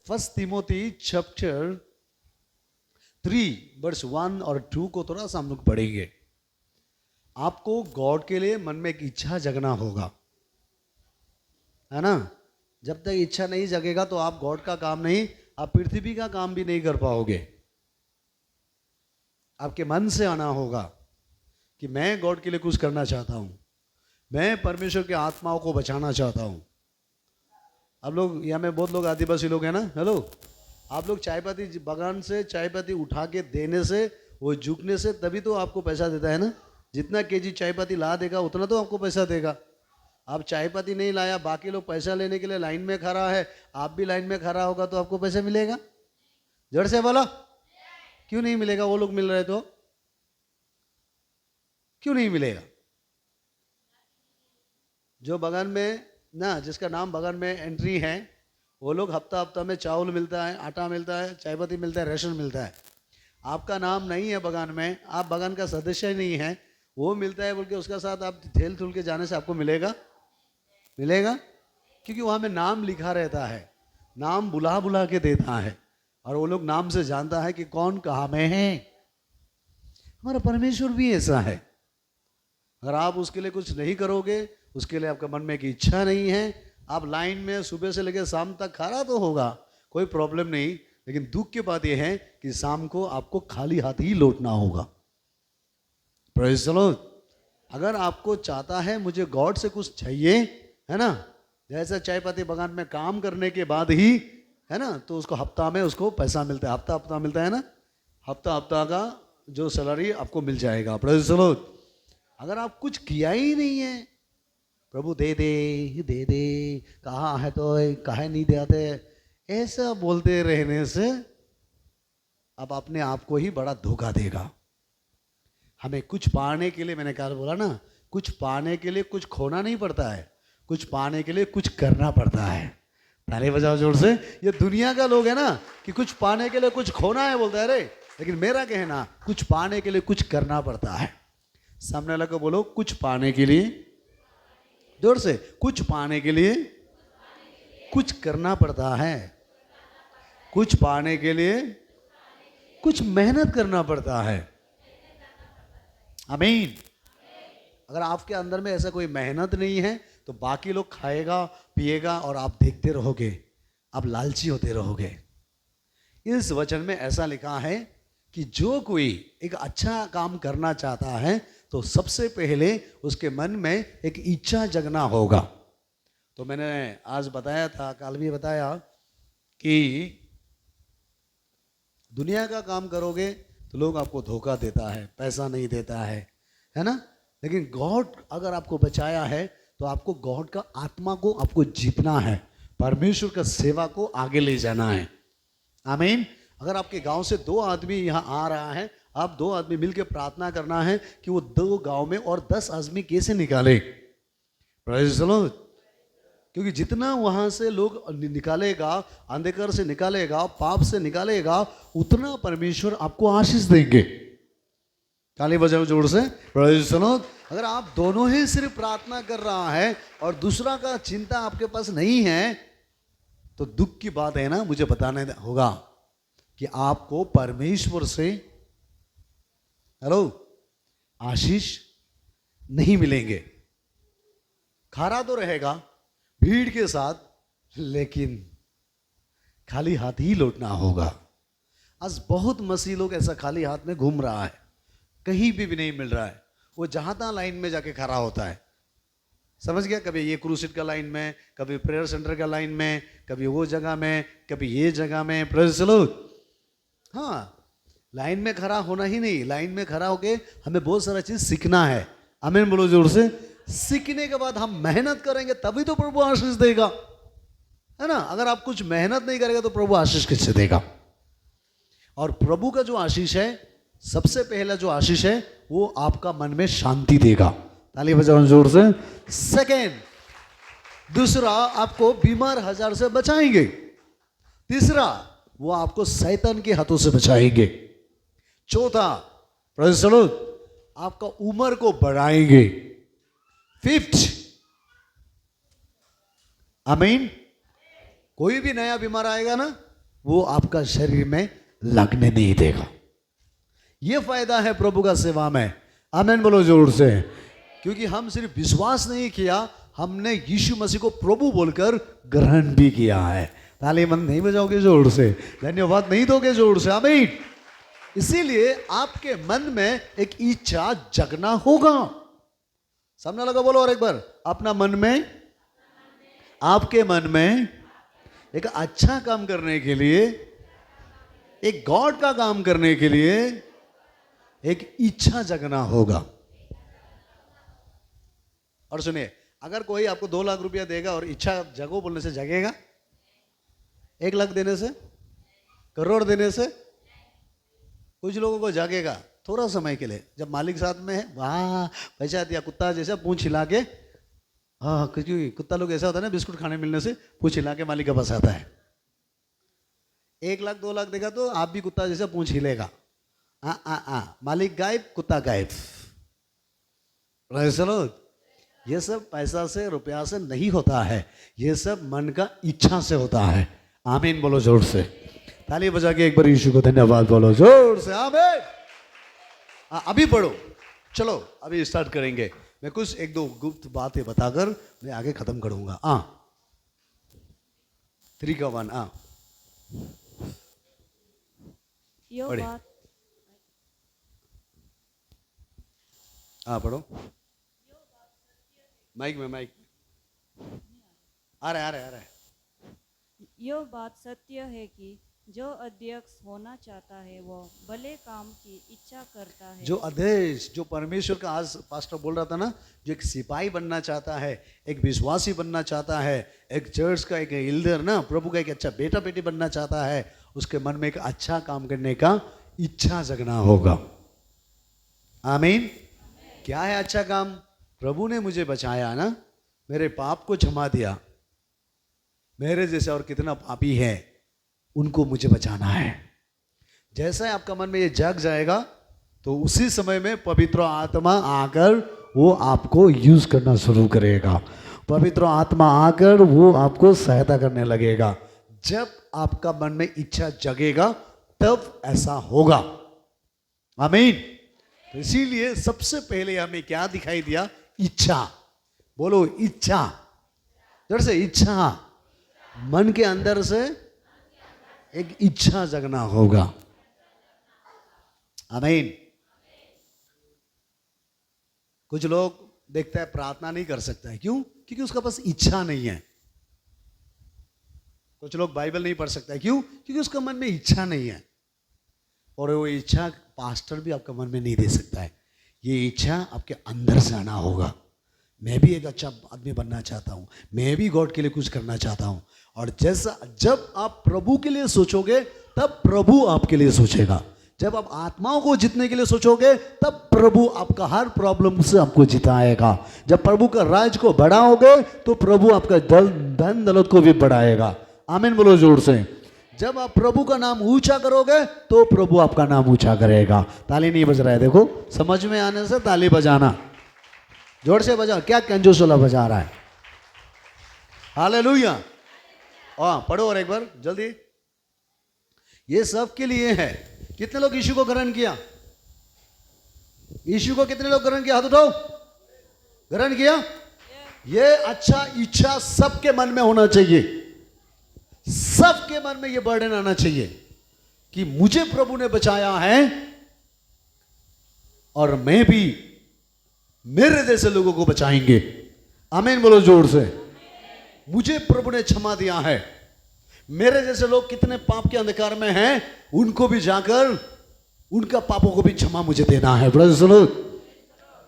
First Timothy chapter 3 verse 1 और 2 को थोड़ा सा हम लोग पढ़ेंगे। आपको गॉड के लिए मन में एक इच्छा जगना होगा, है ना। जब तक इच्छा नहीं जगेगा तो आप गॉड का काम नहीं, आप पृथ्वी का काम भी नहीं कर पाओगे। आपके मन से आना होगा कि मैं गॉड के लिए कुछ करना चाहता हूं, मैं परमेश्वर के आत्माओं को बचाना चाहता हूं। आप लोग यहाँ में बहुत लोग आदिवासी लोग हैं ना, हेलो। आप लोग चाय पत्ती बागान से चाय पत्ती उठा के देने से, वो झुकने से तभी तो आपको पैसा देता है ना। जितना केजी चाय पत्ती ला देगा उतना तो आपको पैसा देगा। आप चाय पत्ती नहीं लाया, बाकी लोग पैसा लेने के लिए लाइन में खड़ा है, आप भी लाइन में खड़ा होगा तो आपको पैसा मिलेगा? जड़ से बोलो, क्यों नहीं मिलेगा? वो लोग मिल रहे तो क्यों नहीं मिलेगा? जो बगान में ना, जिसका नाम बगान में एंट्री है, वो लोग हफ्ता हफ्ता में चावल मिलता है, आटा मिलता है, चाय पत्ती मिलता है, राशन मिलता है। आपका नाम नहीं है बगान में, आप बगान का सदस्य ही नहीं है, वो मिलता है बोल के उसका साथ आप ठेल ठुल के जाने से आपको मिलेगा? मिलेगा? क्योंकि वहाँ में नाम लिखा रहता है, नाम बुला बुला के देता है, और वो लोग नाम से जानता है कि कौन कहाँ में है। हमारा परमेश्वर भी ऐसा है। अगर आप उसके लिए कुछ नहीं करोगे, उसके लिए आपका मन में की इच्छा नहीं है, आप लाइन में सुबह से लेकर शाम तक खड़ा तो होगा, कोई प्रॉब्लम नहीं, लेकिन दुख की बात यह है कि शाम को आपको खाली हाथ ही लौटना होगा। Praise the Lord. अगर आपको चाहता है मुझे गॉड से कुछ चाहिए, है ना, जैसे चाय पत्ती बागान में काम करने के बाद ही, है ना, तो उसको हफ्ता में उसको पैसा मिलता है, हफ्ता हफ्ता मिलता है ना, हफ्ता हफ्ता का जो सैलरी आपको मिल जाएगा। Praise the Lord. अगर आप कुछ किया ही नहीं है, प्रभु दे दे दे दे, कहाँ है तो काहे नहीं देते, ऐसा बोलते रहने से अब अपने आप को ही बड़ा धोखा देगा। हमें कुछ पाने के लिए, मैंने कल बोला ना, कुछ पाने के लिए कुछ खोना नहीं पड़ता है, कुछ पाने के लिए कुछ करना पड़ता है। ताली बजाओ जोर से। ये दुनिया का लोग है ना कि कुछ पाने के लिए कुछ खोना है बोलता है रे, लेकिन मेरा कहना कुछ पाने के लिए कुछ करना पड़ता है। सामने वाला को बोलो, कुछ पाने के लिए, जोर से, कुछ पाने के लिए कुछ करना पड़ता है, कुछ पाने के लिए कुछ मेहनत करना पड़ता है। आमीन। अगर आपके अंदर में ऐसा कोई मेहनत नहीं है तो बाकी लोग खाएगा पिएगा और आप देखते रहोगे, आप लालची होते रहोगे। इस वचन में ऐसा लिखा है कि जो कोई एक अच्छा काम करना चाहता है तो सबसे पहले उसके मन में एक इच्छा जगना होगा। तो मैंने आज बताया था, कल भी बताया कि दुनिया का काम करोगे तो लोग आपको धोखा देता है, पैसा नहीं देता है ना। लेकिन गॉड अगर आपको बचाया है तो आपको गॉड का आत्मा को आपको जीतना है, परमेश्वर का सेवा को आगे ले जाना है। आमीन। अगर आपके गांव से 2 आदमी यहाँ आ रहा है, आप 2 आदमी मिलकर प्रार्थना करना है कि वो 2 गांव में और 10 आदमी कैसे निकाले। Praise the Lord. क्योंकि जितना वहां से लोग निकालेगा, अंधकार से निकालेगा, पाप से निकालेगा, उतना परमेश्वर आपको आशीष देंगे। ताली बजाओ जोर से। Praise the Lord. अगर आप दोनों ही सिर्फ प्रार्थना कर रहा है और दूसरा का चिंता आपके पास नहीं है तो दुख की बात है ना, मुझे बताना होगा कि आपको परमेश्वर से, हेलो, आशीष नहीं मिलेंगे। खरा तो रहेगा भीड़ के साथ, लेकिन खाली हाथ ही लौटना होगा। आज बहुत मसीह लोग ऐसा खाली हाथ में घूम रहा है, कहीं भी नहीं मिल रहा है, वो जहां तहां लाइन में जाके खड़ा होता है। समझ गया? कभी ये क्रूसिड का लाइन में, कभी प्रेयर सेंटर का लाइन में, कभी वो जगह में, कभी ये जगह में। Praise the Lord. हाँ, लाइन में खड़ा होना ही नहीं, लाइन में खड़ा होके हमें बहुत सारा चीज सीखना है। आमीन बोलो जोर से। सीखने के बाद हम मेहनत करेंगे तभी तो प्रभु आशीष देगा, है ना। अगर आप कुछ मेहनत नहीं करेंगे तो प्रभु आशीष किससे देगा? और प्रभु का जो आशीष है, सबसे पहला जो आशीष है वो आपका मन में शांति देगा। ताली बजाओ जोर से। सेकेंड, दूसरा, आपको बीमार हजार से बचाएंगे। तीसरा, वो आपको शैतान के हाथों से बचाएंगे। चौथा, प्रेज़ द लॉर्ड, आपका उम्र को बढ़ाएंगे। फिफ्थ, आमीन, कोई भी नया बीमार आएगा ना वो आपका शरीर में लगने नहीं देगा। ये फायदा है प्रभु का सेवा में। आमीन बोलो जोर से। क्योंकि हम सिर्फ विश्वास नहीं किया, हमने यीशु मसीह को प्रभु बोलकर ग्रहण भी किया है। ताली मन नहीं बजाओगे जोर से, धन्यवाद नहीं दोगे जोर से। आमीन। इसीलिए आपके मन में एक इच्छा जगना होगा। सामने लगा बोलो और एक बार, अपना मन में, आपके मन में एक अच्छा काम करने के लिए, एक गॉड का काम करने के लिए एक इच्छा जगना होगा। और सुनिए, अगर कोई आपको 2 लाख रुपया देगा और इच्छा जगो बोलने से जगेगा? 1 लाख देने से, करोड़ देने से? कुछ लोगों को जागेगा थोड़ा समय के लिए, जब मालिक साथ में है, वाह पैसा दिया, कुत्ता जैसा पूंछ हिला के। हाँ, क्योंकि कुत्ता लोग ऐसा होता है ना, बिस्कुट खाने मिलने से पूंछ हिला के मालिक के पास आता है। 1 लाख 2 लाख देगा तो आप भी कुत्ता जैसा पूंछ हिलेगा। मालिक गायब, कुत्ता गायब। चलो, ये सब पैसा से, रुपया से नहीं होता है, ये सब मन का इच्छा से होता है। आमीन बोलो जोर से। ताली बजा के एक बार यीशु को धन्यवाद बोलो जोर से। आमीन। अभी पढ़ो, चलो अभी स्टार्ट करेंगे। मैं कुछ 1-2 गुप्त बातें बताकर मैं आगे खत्म करूंगा। 3 का 1 पढ़ो। माइक में आ रहा है। यह बात सत्य है कि जो अध्यक्ष होना चाहता है वो भले काम की इच्छा करता है। जो अध्यक्ष, जो परमेश्वर का, आज पास्टर बोल रहा था ना, जो एक सिपाही बनना चाहता है, एक विश्वासी बनना चाहता है, एक चर्च का एक एल्डर ना, प्रभु का एक अच्छा बेटा बेटी बनना चाहता है, उसके मन में एक अच्छा काम करने का इच्छा जगना होगा। आमीन। क्या है अच्छा काम? प्रभु ने मुझे बचाया ना, मेरे पाप को क्षमा दिया, मेरे जैसे और कितना पापी है उनको मुझे बचाना है। जैसा ही आपका मन में ये जग जाएगा तो उसी समय में पवित्र आत्मा आकर वो आपको यूज करना शुरू करेगा। पवित्र आत्मा आकर वो आपको सहायता करने लगेगा। जब आपका मन में इच्छा जगेगा तब ऐसा होगा। आमीन। तो इसीलिए सबसे पहले हमें क्या दिखाई दिया? इच्छा। बोलो इच्छा। जड़ से इच्छा, मन के अंदर से एक इच्छा जगना होगा। आमीन। कुछ लोग देखता है प्रार्थना नहीं कर सकता है, क्यों? क्योंकि उसका पास इच्छा नहीं है। कुछ लोग बाइबल नहीं पढ़ सकता है, क्यों? क्योंकि उसका मन में इच्छा नहीं है। और वो इच्छा पास्टर भी आपका मन में नहीं दे सकता है। ये इच्छा आपके अंदर से आना होगा। मैं भी एक अच्छा आदमी बनना चाहता हूँ, मैं भी गॉड के लिए कुछ करना चाहता हूँ। और जैसा जब आप प्रभु के लिए सोचोगे तब प्रभु आपके लिए सोचेगा। जब आप आत्माओं को जीतने के लिए सोचोगे तब प्रभु आपका हर प्रॉब्लम से आपको जिताएगा। जब प्रभु का राज को बढ़ाओगे तो प्रभु आपका धन दौलत को भी बढ़ाएगा। आमीन बोलो जोर से। जब आप प्रभु का नाम ऊंचा करोगे तो प्रभु आपका नाम ऊंचा करेगा। ताली नहीं बज रहा है, देखो समझ में आने से ताली बजाना, जोर से बजाओ। क्या कंजूसोला बजा रहा है? हालेलुया। पढ़ो और एक बार जल्दी। ये सब के लिए है। कितने लोग यीशु को ग्रहण किया? यीशु को कितने लोग ग्रहण किया? हाथ उठाओ। ग्रहण किया? ये अच्छा इच्छा सबके मन में होना चाहिए। सबके मन में ये बर्डन आना चाहिए कि मुझे प्रभु ने बचाया है और मैं भी मेरे जैसे लोगों को बचाएंगे। आमीन बोलो जोर से। मुझे प्रभु ने क्षमा दिया है। मेरे जैसे लोग कितने पाप के अंधकार में हैं, उनको भी जाकर उनका पापों को भी क्षमा मुझे देना है।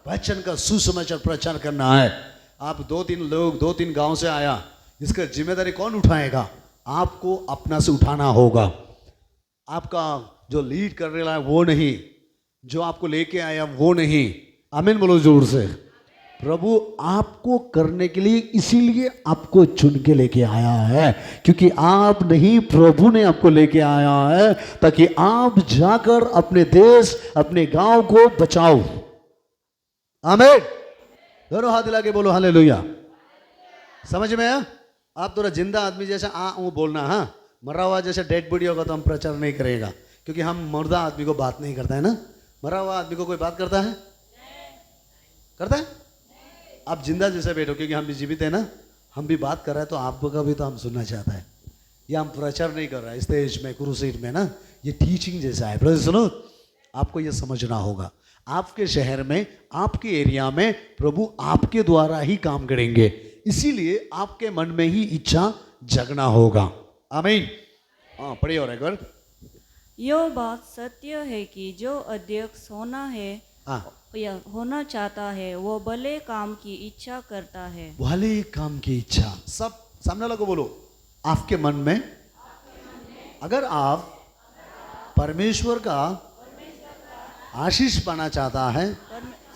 वचन का सुसमाचार प्रचार करना है। आप 2-3 लोग 2-3 गांव से आया, इसका जिम्मेदारी कौन उठाएगा? आपको अपना से उठाना होगा। आपका जो लीड कर रहा है वो नहीं, जो आपको लेके आया वो नहीं। आमीन बोलो जोर से। प्रभु आपको करने के लिए इसीलिए आपको चुन के लेके आया है, क्योंकि आप नहीं, प्रभु ने आपको लेके आया है ताकि आप जाकर अपने देश, अपने गांव को बचाओ। आमीन। दोनों हाथ हिला के बोलो हालेलुया। समझ में आया? आप थोड़ा जिंदा आदमी जैसा वो बोलना। हाँ, मरा हुआ जैसे डेड बॉडी होगा तो हम प्रचार नहीं करेगा, क्योंकि हम मुर्दा आदमी को बात नहीं करता है ना। मरा हुआ आदमी को कोई बात करता है? करता है? आप जिंदा जैसे बैठो, क्योंकि हम भी जीवित है ना, हम भी बात कर रहे हैं तो आपको का भी तो हम सुनना चाहता है। ये हम प्रचार नहीं कर रहे हैं स्टेज में, क्रूसेड में ना, ये टीचिंग जैसा है। ब्रदर सुनो, आपको ये समझना होगा, आपके शहर में, आपके एरिया में प्रभु आपके द्वारा ही काम करेंगे, इसीलिए आपके मन में ही इच्छा जगना होगा। आमीन। हाँ पढ़िए और एक बार। यह बात सत्य है कि जो अध्यक्ष होना है हाँ, या होना चाहता है वो भले काम की इच्छा करता है। भले काम की इच्छा। सब सामने वाला को बोलो, आपके मन में अगर आप परमेश्वर का आशीष पाना चाहता है,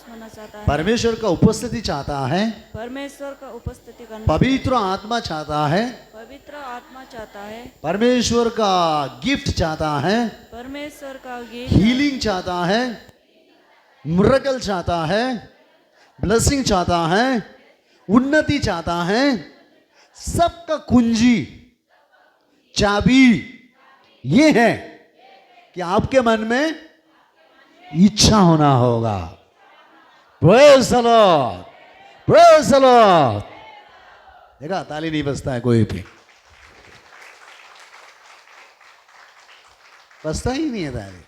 होना चाहता है, परमेश्वर का उपस्थिति चाहता है, परमेश्वर का उपस्थिति करना, पवित्र आत्मा चाहता है, पवित्र आत्मा चाहता है, परमेश्वर का गिफ्ट चाहता है, परमेश्वर का गीत, हीलिंग चाहता है, मिरेकल चाहता है, ब्लेसिंग चाहता है, उन्नति चाहता है, सबका कुंजी चाबी ये है कि आपके मन में इच्छा होना होगा। Praise the Lord, praise the Lord. देखा, ताली नहीं बजता है कोई भी, बजता ही नहीं है ताली,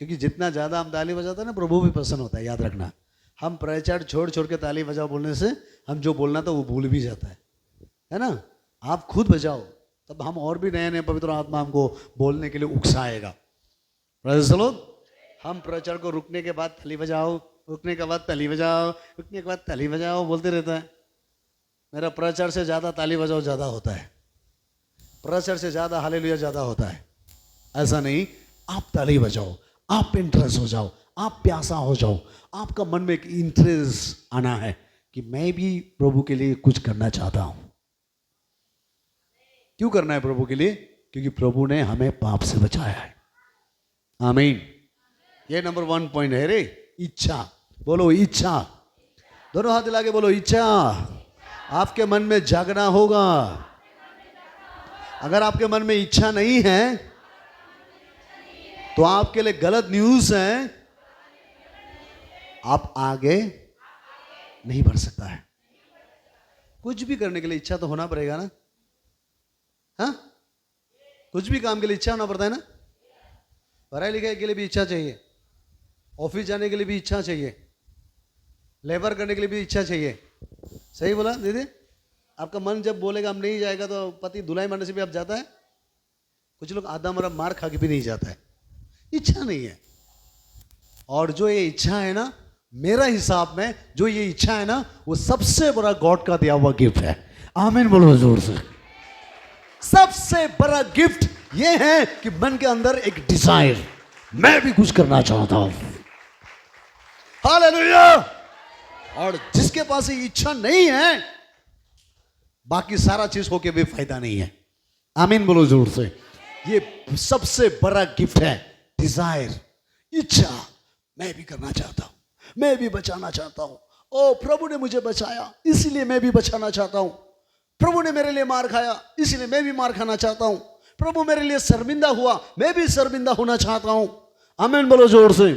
क्योंकि जितना ज्यादा हम ताली बजाते हैं ना, प्रभु भी प्रसन्न होता है। याद रखना, हम प्रचार छोड़ छोड़ के ताली बजाओ बोलने से हम जो बोलना था वो भूल भी जाता है ना। आप खुद बजाओ, तब हम और भी नए नए पवित्र आत्मा हमको बोलने के लिए उकसाएगा। Praise the Lord. हम प्रचार को रुकने के बाद ताली बजाओ, रुकने के बाद ताली बजाओ, रुकने के बाद ताली बजाओ बोलते रहता है। मेरा प्रचार से ज़्यादा ताली बजाओ ज़्यादा होता है, प्रचार से ज़्यादा हालेलुया ज़्यादा होता है। ऐसा नहीं, आप ताली बजाओ, आप इंटरेस्ट हो जाओ, आप प्यासा हो जाओ, आपका मन में एक इंटरेस्ट आना है कि मैं भी प्रभु के लिए कुछ करना चाहता हूं। क्यों करना है प्रभु के लिए? क्योंकि प्रभु ने हमें पाप से बचाया है। आमीन। ये नंबर 1 पॉइंट है रे, इच्छा। बोलो इच्छा, दोनों हाथ हिला के बोलो इच्छा। आपके मन में जागना होगा। अगर आपके मन में इच्छा नहीं है तो आपके लिए गलत न्यूज है, आप आगे नहीं बढ़ सकता है। कुछ भी करने के लिए इच्छा तो होना पड़ेगा ना। हाँ, कुछ भी काम के लिए इच्छा होना पड़ता है ना। पढ़ाई लिखाई के लिए भी इच्छा चाहिए, ऑफिस जाने के लिए भी इच्छा चाहिए, लेबर करने के लिए भी इच्छा चाहिए। सही बोला दीदी? आपका मन जब बोलेगा हम नहीं जाएगा तो पति धुलाई मारने से भी आप जाता है। कुछ लोग आधा मरा मार खा के भी नहीं जाता है, इच्छा नहीं है। और जो ये इच्छा है ना, मेरा हिसाब में जो ये इच्छा है ना, वो सबसे बड़ा गॉड का दिया हुआ गिफ्ट है। आमीन बोलो जोर से। सबसे बड़ा गिफ्ट ये है कि मन के अंदर एक डिजायर, मैं भी कुछ करना चाहता हूं। हालेलुया। और जिसके पास ये इच्छा नहीं है, बाकी सारा चीज होके भी फायदा नहीं है। आमीन बोलो जोर से। ये सबसे बड़ा गिफ्ट है, डिजायर, इच्छा। मैं भी करना चाहता हूं, मैं भी बचाना चाहता हूं। ओ प्रभु ने मुझे बचाया, इसलिए मैं भी बचाना चाहता हूं। प्रभु ने मेरे लिए मार खाया, इसलिए मैं भी मार खाना चाहता हूं। प्रभु मेरे लिए शर्मिंदा हुआ, मैं भी शर्मिंदा होना चाहता हूं। आमीन बोलो जोर से।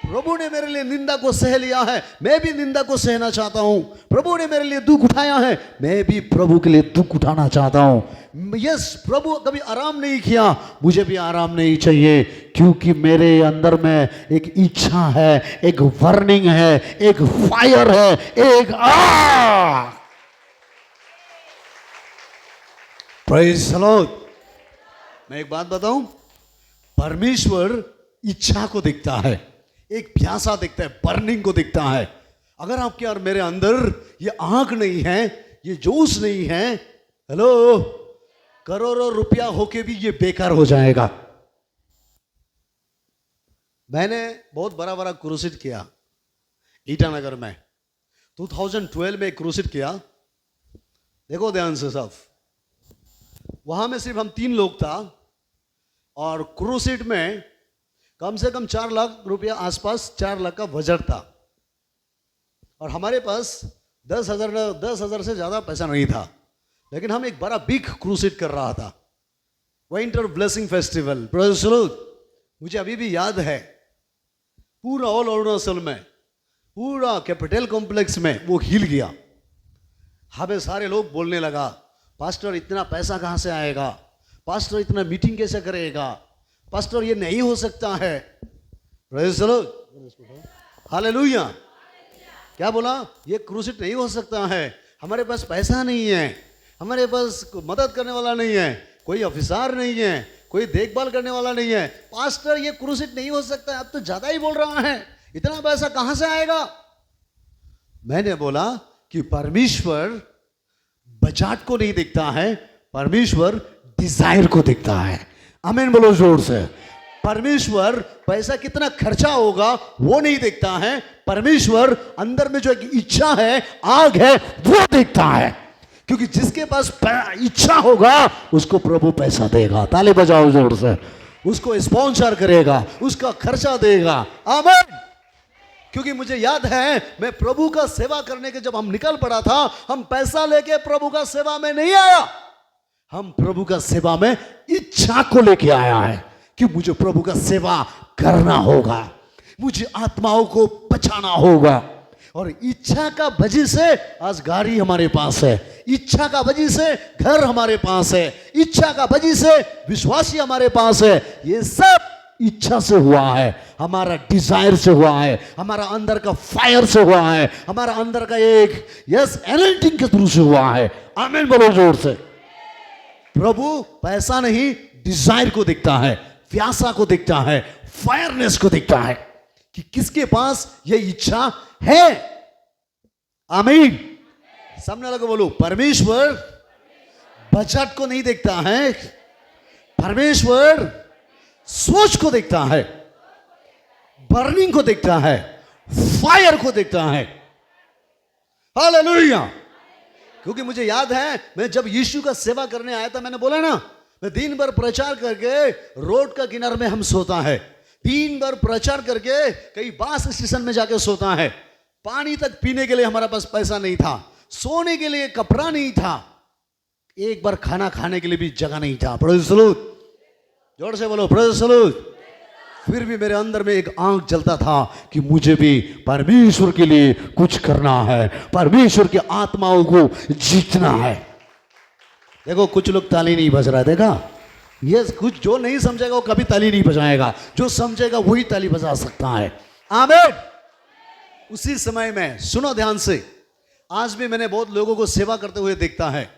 प्रभु ने मेरे लिए निंदा को सह लिया है, मैं भी निंदा को सहना चाहता हूं। प्रभु ने मेरे लिए दुख उठाया है, मैं भी प्रभु के लिए दुख उठाना चाहता हूं। यस, प्रभु कभी आराम नहीं किया, मुझे भी आराम नहीं चाहिए, क्योंकि मेरे अंदर में एक इच्छा है, एक बर्निंग है, एक फायर है, एक आग। Praise the Lord. मैं एक बात बताऊं, परमेश्वर इच्छा को दिखता है, एक प्यासा दिखता है, बर्निंग को दिखता है। अगर आपके और मेरे अंदर ये आग नहीं है, ये जोश नहीं है, हेलो, करोड़ों रुपया होके भी ये बेकार हो जाएगा। मैंने बहुत बड़ा बड़ा क्रूसेड किया ईटानगर में। 2012 में क्रूसेड किया। देखो ध्यान से सब, वहां में सिर्फ हम 3 लोग था और क्रूसेड में कम से कम 4 लाख रुपया आसपास, 4 लाख का बजट था। और हमारे पास 10,000 से ज़्यादा पैसा नहीं था। लेकिन हम एक बड़ा बिग क्रूसेड कर रहा था, winter blessing festival. Praise the Lord. मुझे अभी भी याद है, पूरा ऑल अरुणाचल में, पूरा कैपिटल कॉम्प्लेक्स में वो हिल गया। हमें सारे लोग बोलने लगा, पास्टर इतना पैसा कहाँ से आएगा, पास्टर इतना मीटिंग कैसे करेगा, पास्टर ये नहीं हो सकता है। Praise the Lord, hallelujah. क्या बोला? ये क्रूसेड नहीं हो सकता है, हमारे पास पैसा नहीं है, हमारे पास मदद करने वाला नहीं है, कोई ऑफिसर नहीं है, कोई देखभाल करने वाला नहीं है, पास्टर ये क्रूसेड नहीं हो सकता है, अब तो ज्यादा ही बोल रहा है, इतना पैसा कहां से आएगा। मैंने बोला कि परमेश्वर बजट को नहीं देखता है, परमेश्वर डिजायर को देखता है। आमीन बोलो जोर से। परमेश्वर पैसा कितना खर्चा होगा वो नहीं देखता है, परमेश्वर अंदर में जो एक इच्छा है, आग है, वो देखता है। क्योंकि जिसके पास इच्छा होगा उसको प्रभु पैसा देगा। ताली बजाओ जोर से। उसको स्पॉन्सर करेगा, उसका खर्चा देगा। आमीन। क्योंकि मुझे याद है, मैं प्रभु का सेवा करने के जब हम निकल पड़ा था, हम पैसा लेके प्रभु का सेवा में नहीं आया, हम प्रभु का सेवा में इच्छा को लेके आया है कि मुझे प्रभु का सेवा करना होगा, मुझे आत्माओं को बचाना होगा। और इच्छा का वजह से आज गाड़ी हमारे पास है, इच्छा का वजह से घर हमारे पास है, इच्छा का वजह से विश्वासी हमारे पास है। ये सब इच्छा से हुआ है, हमारा डिजायर से हुआ है, हमारा अंदर का फायर से हुआ है, हमारा अंदर का एक एनर्जिंग के थ्रू से हुआ है। आमीन बोलो जोर से। प्रभु पैसा नहीं, डिजायर को देखता है, प्यासा को देखता है, फायरनेस को देखता है कि किसके पास ये इच्छा है। आमीन। सामने वाले को बोलो, परमेश्वर बजट को नहीं देखता है, परमेश्वर सोच को देखता है, बर्निंग को देखता है, फायर को देखता है। हालेलुया। क्योंकि मुझे याद है, मैं जब यीशु का सेवा करने आया था, मैंने बोला ना, मैं दिन भर प्रचार करके रोड का किनारे में हम सोता है, दिन भर प्रचार करके कई बस स्टेशन में जाके सोता है, पानी तक पीने के लिए हमारे पास पैसा नहीं था, सोने के लिए कपड़ा नहीं था, एक बार खाना खाने के लिए भी जगह नहीं था। Praise the Lord. जोर से बोलो प्रेज़ द लॉर्ड। फिर भी मेरे अंदर में एक आंख जलता था कि मुझे भी परमेश्वर के लिए कुछ करना है, परमेश्वर की आत्माओं को जीतना है। देखो कुछ लोग ताली नहीं बज रहा है, देखा? ये कुछ जो नहीं समझेगा वो कभी ताली नहीं बजाएगा, जो समझेगा वही ताली बजा सकता है। आमीन। उसी समय में सुनो ध्यान से, आज भी मैंने बहुत लोगों को सेवा करते हुए देखता है।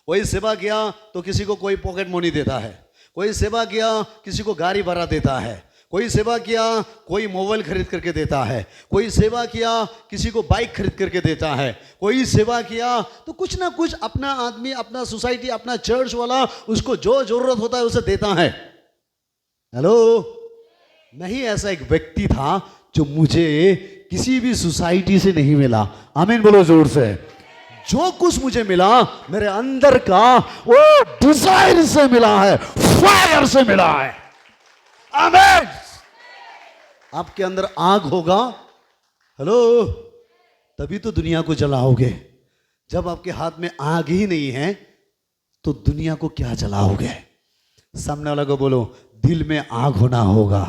कोई सेवा किया तो किसी को कोई पॉकेट मनी देता है, कोई सेवा किया किसी को गाड़ी भाड़ा देता है, कोई सेवा किया कोई मोबाइल खरीद करके देता है, कोई सेवा किया किसी को बाइक खरीद करके देता है, कोई सेवा किया तो कुछ ना कुछ अपना आदमी, अपना सोसाइटी, अपना चर्च वाला उसको जो जरूरत होता है उसे देता है। हेलो। नहीं, ऐसा एक व्यक्ति था जो मुझे किसी भी सोसाइटी से नहीं मिला। आमीन बोलो जोर से। जो कुछ मुझे मिला मेरे अंदर का वो डिजायर से मिला है, फायर से मिला है। आमीन। आपके अंदर आग होगा, हेलो, तभी तो दुनिया को जलाओगे। जब आपके हाथ में आग ही नहीं है तो दुनिया को क्या जलाओगे? सामने वाला को बोलो, दिल में आग होना होगा।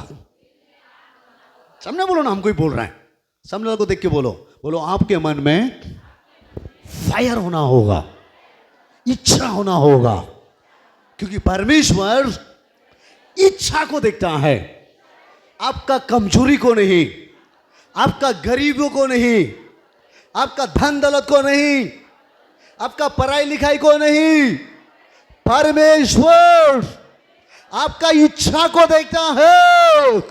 सामने बोलो ना, हम कोई बोल रहा है, सामने वाले को देख के बोलो, बोलो आपके मन में फायर होना होगा, इच्छा होना होगा। क्योंकि परमेश्वर इच्छा को देखता है, आपका कमजोरी को नहीं, आपका गरीबों को नहीं, आपका धन दौलत को नहीं, आपका पढ़ाई लिखाई को नहीं। परमेश्वर आपका इच्छा को देखता है।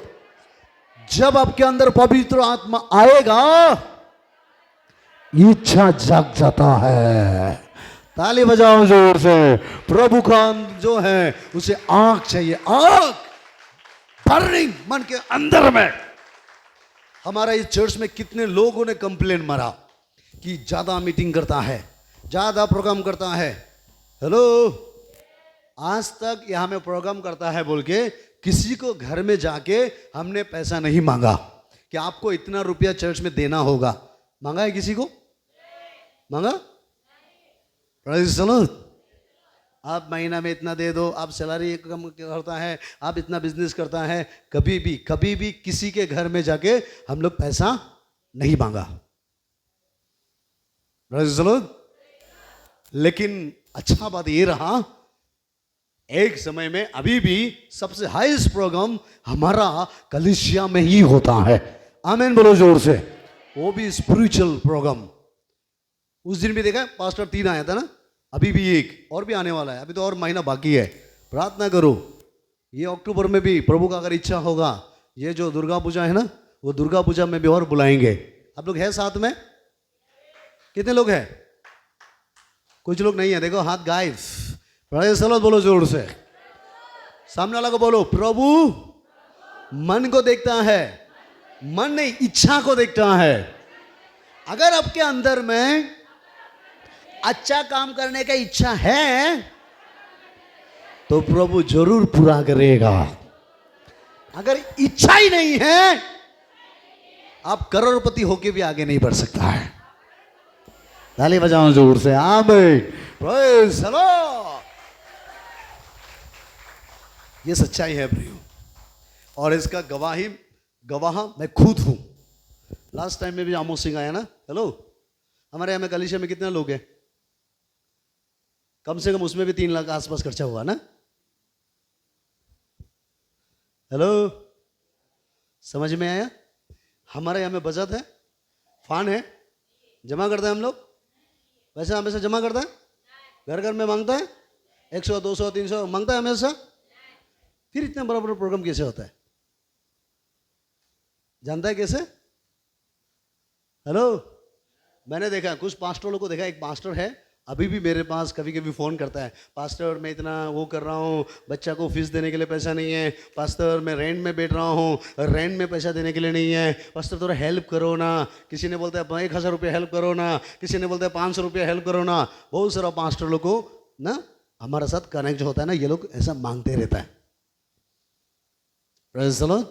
जब आपके अंदर पवित्र आत्मा आएगा, इच्छा जाग जाता है। ताली बजाओ जोर से। प्रभु का जो है उसे आग चाहिए, आग, बर्निंग मन के अंदर में। हमारा इस चर्च में कितने लोगों ने कंप्लेन मारा कि ज्यादा मीटिंग करता है, ज्यादा प्रोग्राम करता है। हेलो, आज तक यहां में प्रोग्राम करता है बोल के किसी को घर में जाके हमने पैसा नहीं मांगा कि आपको इतना रुपया चर्च में देना होगा। मांगा है किसी को? मांगा? Praise the Lord. आप महीना में इतना दे दो, आप सैलरी कम करता है, आप इतना बिजनेस करता है, कभी भी किसी के घर में जाके हम लोग पैसा नहीं मांगा। Praise the Lord. लेकिन अच्छा बात ये रहा, एक समय में अभी भी सबसे हाईएस्ट प्रोग्राम हमारा कलीसिया में ही होता है। आमीन बोलो जोर से। वो भी स्पिरिचुअल प्रोग्राम। उस दिन भी देखा पास्टर 3 आया था ना, अभी भी 1 और भी आने वाला है, अभी तो और महीना बाकी है। प्रार्थना करो, ये अक्टूबर में भी प्रभु का अगर इच्छा होगा, ये जो दुर्गा पूजा है ना, वो दुर्गा पूजा में भी और बुलाएंगे। आप लोग हैं साथ में? कितने लोग हैं? कुछ लोग नहीं है, देखो हाथ गायब। प्रेज़ द लॉर्ड बोलो जोर से। सामने वाला को बोलो, प्रभु मन को देखता है, मन नहीं इच्छा को देखता है। अगर आपके अंदर में अच्छा काम करने का इच्छा है तो प्रभु जरूर पूरा करेगा। अगर इच्छा ही नहीं है, आप करोड़पति होके भी आगे नहीं बढ़ सकता है। ताली बजाओ जोर से। आमीन। Praise the Lord. ये सच्चाई है प्रियो, और इसका गवाह मैं खुद हूं। लास्ट टाइम में भी आमोस सिंह आया ना। हेलो, हमारे यहाँ में कलीसिया में कितने लोग हैं? कम से कम उसमें भी 3 लाख आसपास खर्चा हुआ ना। हेलो, समझ में आया? हमारे यहाँ में बचत है, फांड है, जमा करते हैं हम लोग। पैसा हमेशा जमा करता है, घर घर में मांगता है, 100 200 300 मांगता है हमेशा। फिर इतना बड़ा बड़ा प्रोग्राम कैसे होता है? जानता है कैसे? हेलो, मैंने देखा कुछ पास्टरों को देखा, एक पास्टर है अभी भी मेरे पास कभी कभी फ़ोन करता है, पास्टर मैं इतना वो कर रहा हूँ, बच्चा को फीस देने के लिए पैसा नहीं है, पास्टर मैं रेंट में बैठ रहा हूँ, रेंट में पैसा देने के लिए नहीं है, पास्टर थोड़ा हेल्प करो ना। किसी ने बोलता है 1000 रुपये हेल्प करो ना, किसी ने बोलता है 500 रुपये हेल्प करो ना। बहुत सारा पास्टर लोग को ना हमारे साथ कनेक्ट जो होता है ना, ये लोग ऐसा मांगते रहता है। Praise the Lord.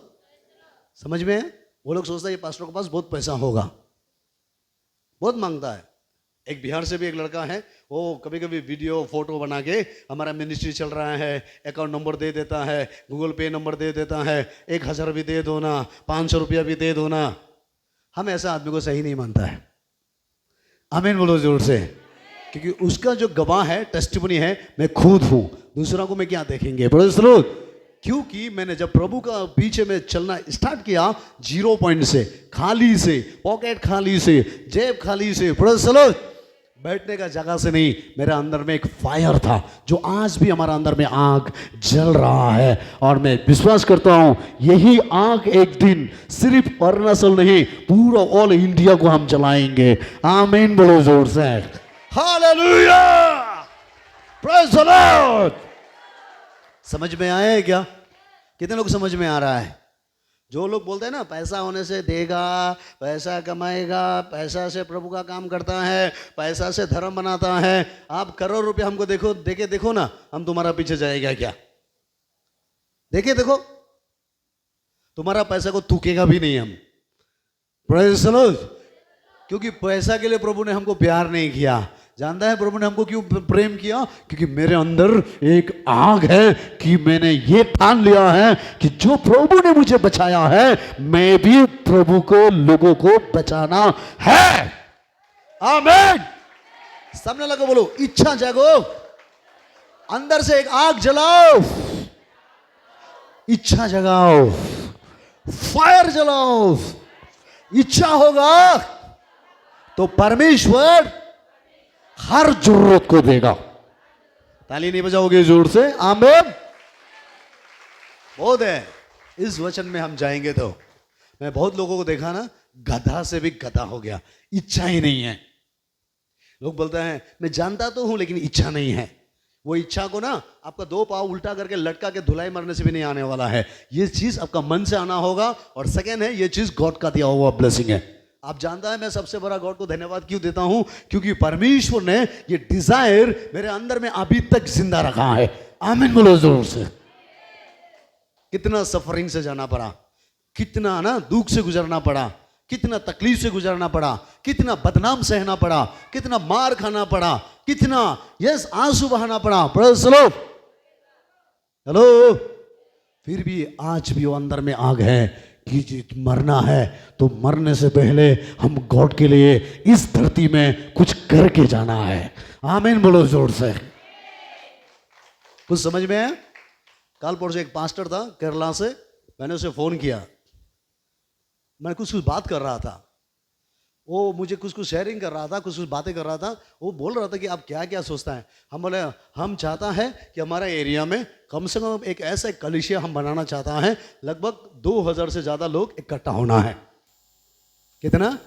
समझ में है? वो लोग सोचता है ये पास्टर के पास बहुत पैसा होगा, बहुत मांगता है। एक बिहार से भी एक लड़का है, वो कभी कभी वीडियो फोटो बना के हमारा मिनिस्ट्री चल रहा है, अकाउंट नंबर दे देता है, गूगल पे नंबर दे देता है, 1000 भी दे दो ना, 500 रुपया भी दे दो ना। हम ऐसा आदमी को सही नहीं मानता है। आमीन बोलो जोर से। क्योंकि उसका जो गवाह है, टेस्टिमनी है, मैं खुद हूं। दूसरा को मैं क्या देखेंगे? Praise the Lord. क्योंकि मैंने जब प्रभु का पीछे में चलना स्टार्ट किया, 0 पॉइंट से, खाली से, पॉकेट खाली से, जेब खाली से, प्रेज़ द लॉर्ड, बैठने का जगह से नहीं, मेरे अंदर में एक फायर था जो आज भी हमारा अंदर में आग जल रहा है। और मैं विश्वास करता हूं यही आग एक दिन सिर्फ अरुणाचल नहीं, पूरा ऑल इंडिया को हम जलाएंगे। आमीन बोलो जोर से। Hallelujah, praise the Lord. समझ में आया है क्या? कितने लोग समझ में आ रहा है? जो लोग बोलते हैं ना पैसा होने से देगा, पैसा कमाएगा, पैसा से प्रभु का काम करता है, पैसा से धर्म बनाता है, आप करोड़ रुपए हमको देखो ना, हम तुम्हारा पीछे जाएगा क्या? देखो, तुम्हारा पैसा को थूकेगा भी नहीं हम। Praise the Lord. क्योंकि पैसा के लिए प्रभु ने हमको प्यार नहीं किया। जानता है प्रभु ने हमको क्यों प्रेम किया? क्योंकि मेरे अंदर एक आग है कि मैंने ये ठान लिया है कि जो प्रभु ने मुझे बचाया है, मैं भी प्रभु को, लोगों को बचाना है। आमीन। सामने लगा बोलो, इच्छा जागो, अंदर से एक आग जलाओ, इच्छा जगाओ, फायर जलाओ। इच्छा होगा तो परमेश्वर हर जरूरत को देगा। ताली नहीं बजाओगे जोर से? आमीन। बहुत है, इस वचन में हम जाएंगे तो मैं बहुत लोगों को देखा ना, गधा से भी गधा हो गया, इच्छा ही नहीं है। लोग बोलते हैं मैं जानता तो हूं लेकिन इच्छा नहीं है। वो इच्छा को ना आपका 2 पाँव उल्टा करके लटका के धुलाई मारने से भी नहीं आने वाला है। ये चीज आपका मन से आना होगा। और सेकेंड है, ये चीज गॉड का दिया हुआ ब्लेसिंग है। आप जानता है मैं सबसे बड़ा गॉड को धन्यवाद क्यों देता हूं? क्योंकि परमेश्वर ने ये डिजायर मेरे अंदर में अभी तक जिंदा रखा है। आमीन बोलो जोर से। कितना सफरिंग से जाना पड़ा, कितना ना दुख से गुजरना पड़ा, कितना तकलीफ से गुजरना पड़ा, कितना बदनाम सहना पड़ा, कितना मार खाना पड़ा, कितना, यस आंसू बहाना पड़ा, प्रेज़ द लॉर्ड। हेलो, फिर भी आज भी वो अंदर में आग है कि जी मरना है तो मरने से पहले हम गॉड के लिए इस धरती में कुछ करके जाना है। आमीन बोलो जोर से। कुछ समझ में आया? कल परसों एक पास्टर था केरला से, मैंने उसे फोन किया, मैं कुछ बात कर रहा था, वो मुझे कुछ शेयरिंग कर रहा था, कुछ बातें कर रहा था। वो बोल रहा था कि आप क्या क्या सोचता है। हम बोले हम चाहता है कि हमारा एरिया में कम से कम एक ऐसा कलीसिया हम बनाना चाहता है, लगभग 2000 से ज़्यादा लोग इकट्ठा होना है। कितना?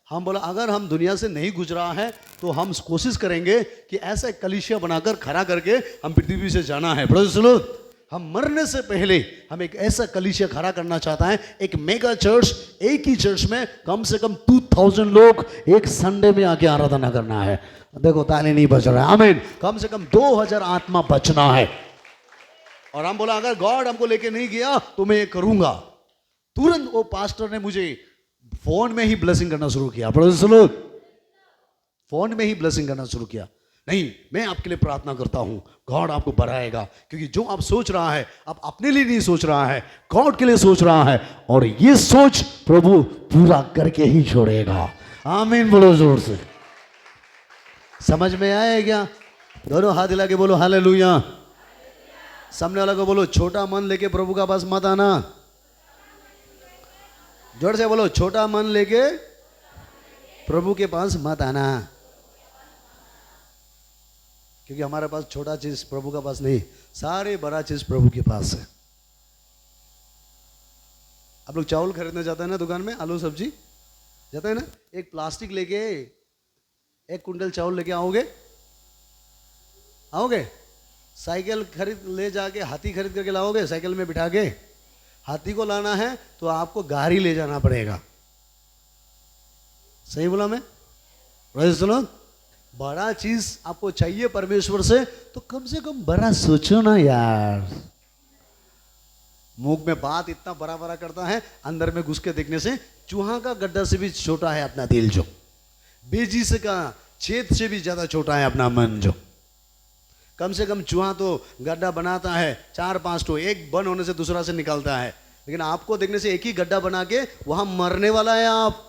हम बोला अगर हम दुनिया से नहीं गुजरा है तो हम कोशिश करेंगे कि ऐसा कलीसिया बनाकर खड़ा करके हम पृथ्वी से जाना है। Praise the Lord. हम मरने से पहले हम एक ऐसा कलीसिया खड़ा करना चाहता है, एक मेगा चर्च, एक ही चर्च में कम से कम 2000 लोग एक संडे में आके आराधना करना है। देखो ताली नहीं बज रहा है, आमीन। कम से कम 2000 आत्मा बचना है। और हम बोला अगर गॉड हमको लेके नहीं गया तो मैं ये करूंगा। तुरंत वो पास्टर ने मुझे फोन में ही ब्लेसिंग करना शुरू किया। Praise the Lord. फोन में ही ब्लेसिंग करना शुरू किया। नहीं, मैं आपके लिए प्रार्थना करता हूं, गॉड आपको बढ़ाएगा, क्योंकि जो आप सोच रहा है आप अपने लिए नहीं सोच रहा है, गॉड के लिए सोच रहा है, और ये सोच प्रभु पूरा करके ही छोड़ेगा। आमीन बोलो जोर से। समझ में आया क्या? दोनों हाथ हिला के बोलो हालेलुया। सामने वाला को बोलो छोटा मन लेके प्रभु का पास मत आना। जोर से बोलो छोटा मन लेके प्रभु के पास मत आना, क्योंकि हमारे पास छोटा चीज प्रभु का पास नहीं, सारे बड़ा चीज प्रभु के पास है। आप लोग चावल खरीदने जाते हैं ना दुकान में, आलू सब्जी जाते हैं ना, एक प्लास्टिक लेके 1 कुंटल चावल लेके आओगे? आओगे? साइकिल खरीद ले जाके हाथी खरीद करके लाओगे? साइकिल में बिठा के हाथी को लाना है तो आपको गाड़ी ले जाना पड़ेगा। सही बोला मैं? Praise the Lord. बड़ा चीज आपको चाहिए परमेश्वर से तो कम से कम बड़ा सोचो ना यार। मुंह में बात इतना बड़ा बड़ा करता है, अंदर में घुस के देखने से चूहा का गड्ढा से भी छोटा है अपना दिल, जो बेजी से का छेद से भी ज्यादा छोटा है अपना मन। जो कम से कम चूहा तो गड्ढा बनाता है 4-5 तो, एक बंद होने से दूसरा से निकलता है, लेकिन आपको देखने से एक ही गड्ढा बना के वहां मरने वाला है आप।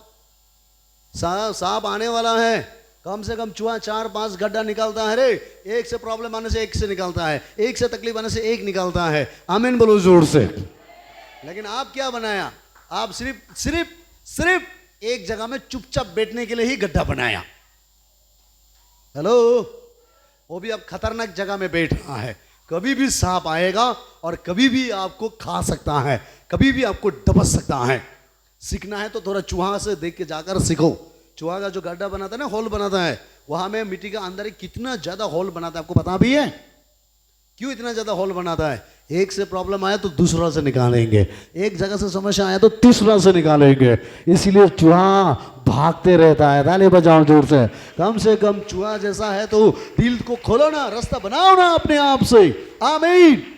सांप आने वाला है, कम से कम चूहा 4-5 गड्ढा निकालता है रे। एक से प्रॉब्लम आने से एक से निकालता है, एक से तकलीफ आने से एक निकालता है। आमीन बोलो जोर से। लेकिन आप क्या बनाया? आप सिर्फ एक जगह में चुपचाप बैठने के लिए ही गड्ढा बनाया। हेलो, वो भी अब खतरनाक जगह में बैठ रहा है। कभी भी सांप आएगा और कभी भी आपको खा सकता है, कभी भी आपको दबच सकता है। सीखना है तो थोड़ा चूहा से देख के जाकर सीखो। चूहा का जो गड्ढा बनाता है ना, होल बनाता है, वहां में मिट्टी का अंदर कितना ज्यादा होल बनाता है आपको पता भी है? क्यों इतना ज्यादा होल बनाता है? एक से प्रॉब्लम आया तो दूसरा से निकालेंगे, एक जगह से समस्या आया तो तीसरा से निकालेंगे, इसीलिए चूहा भागते रहता है। ताली बजाओ जोर से कम चूहा जैसा है तो दिल को खोलो ना, रास्ता बनाओ ना अपने आप से। आमीन।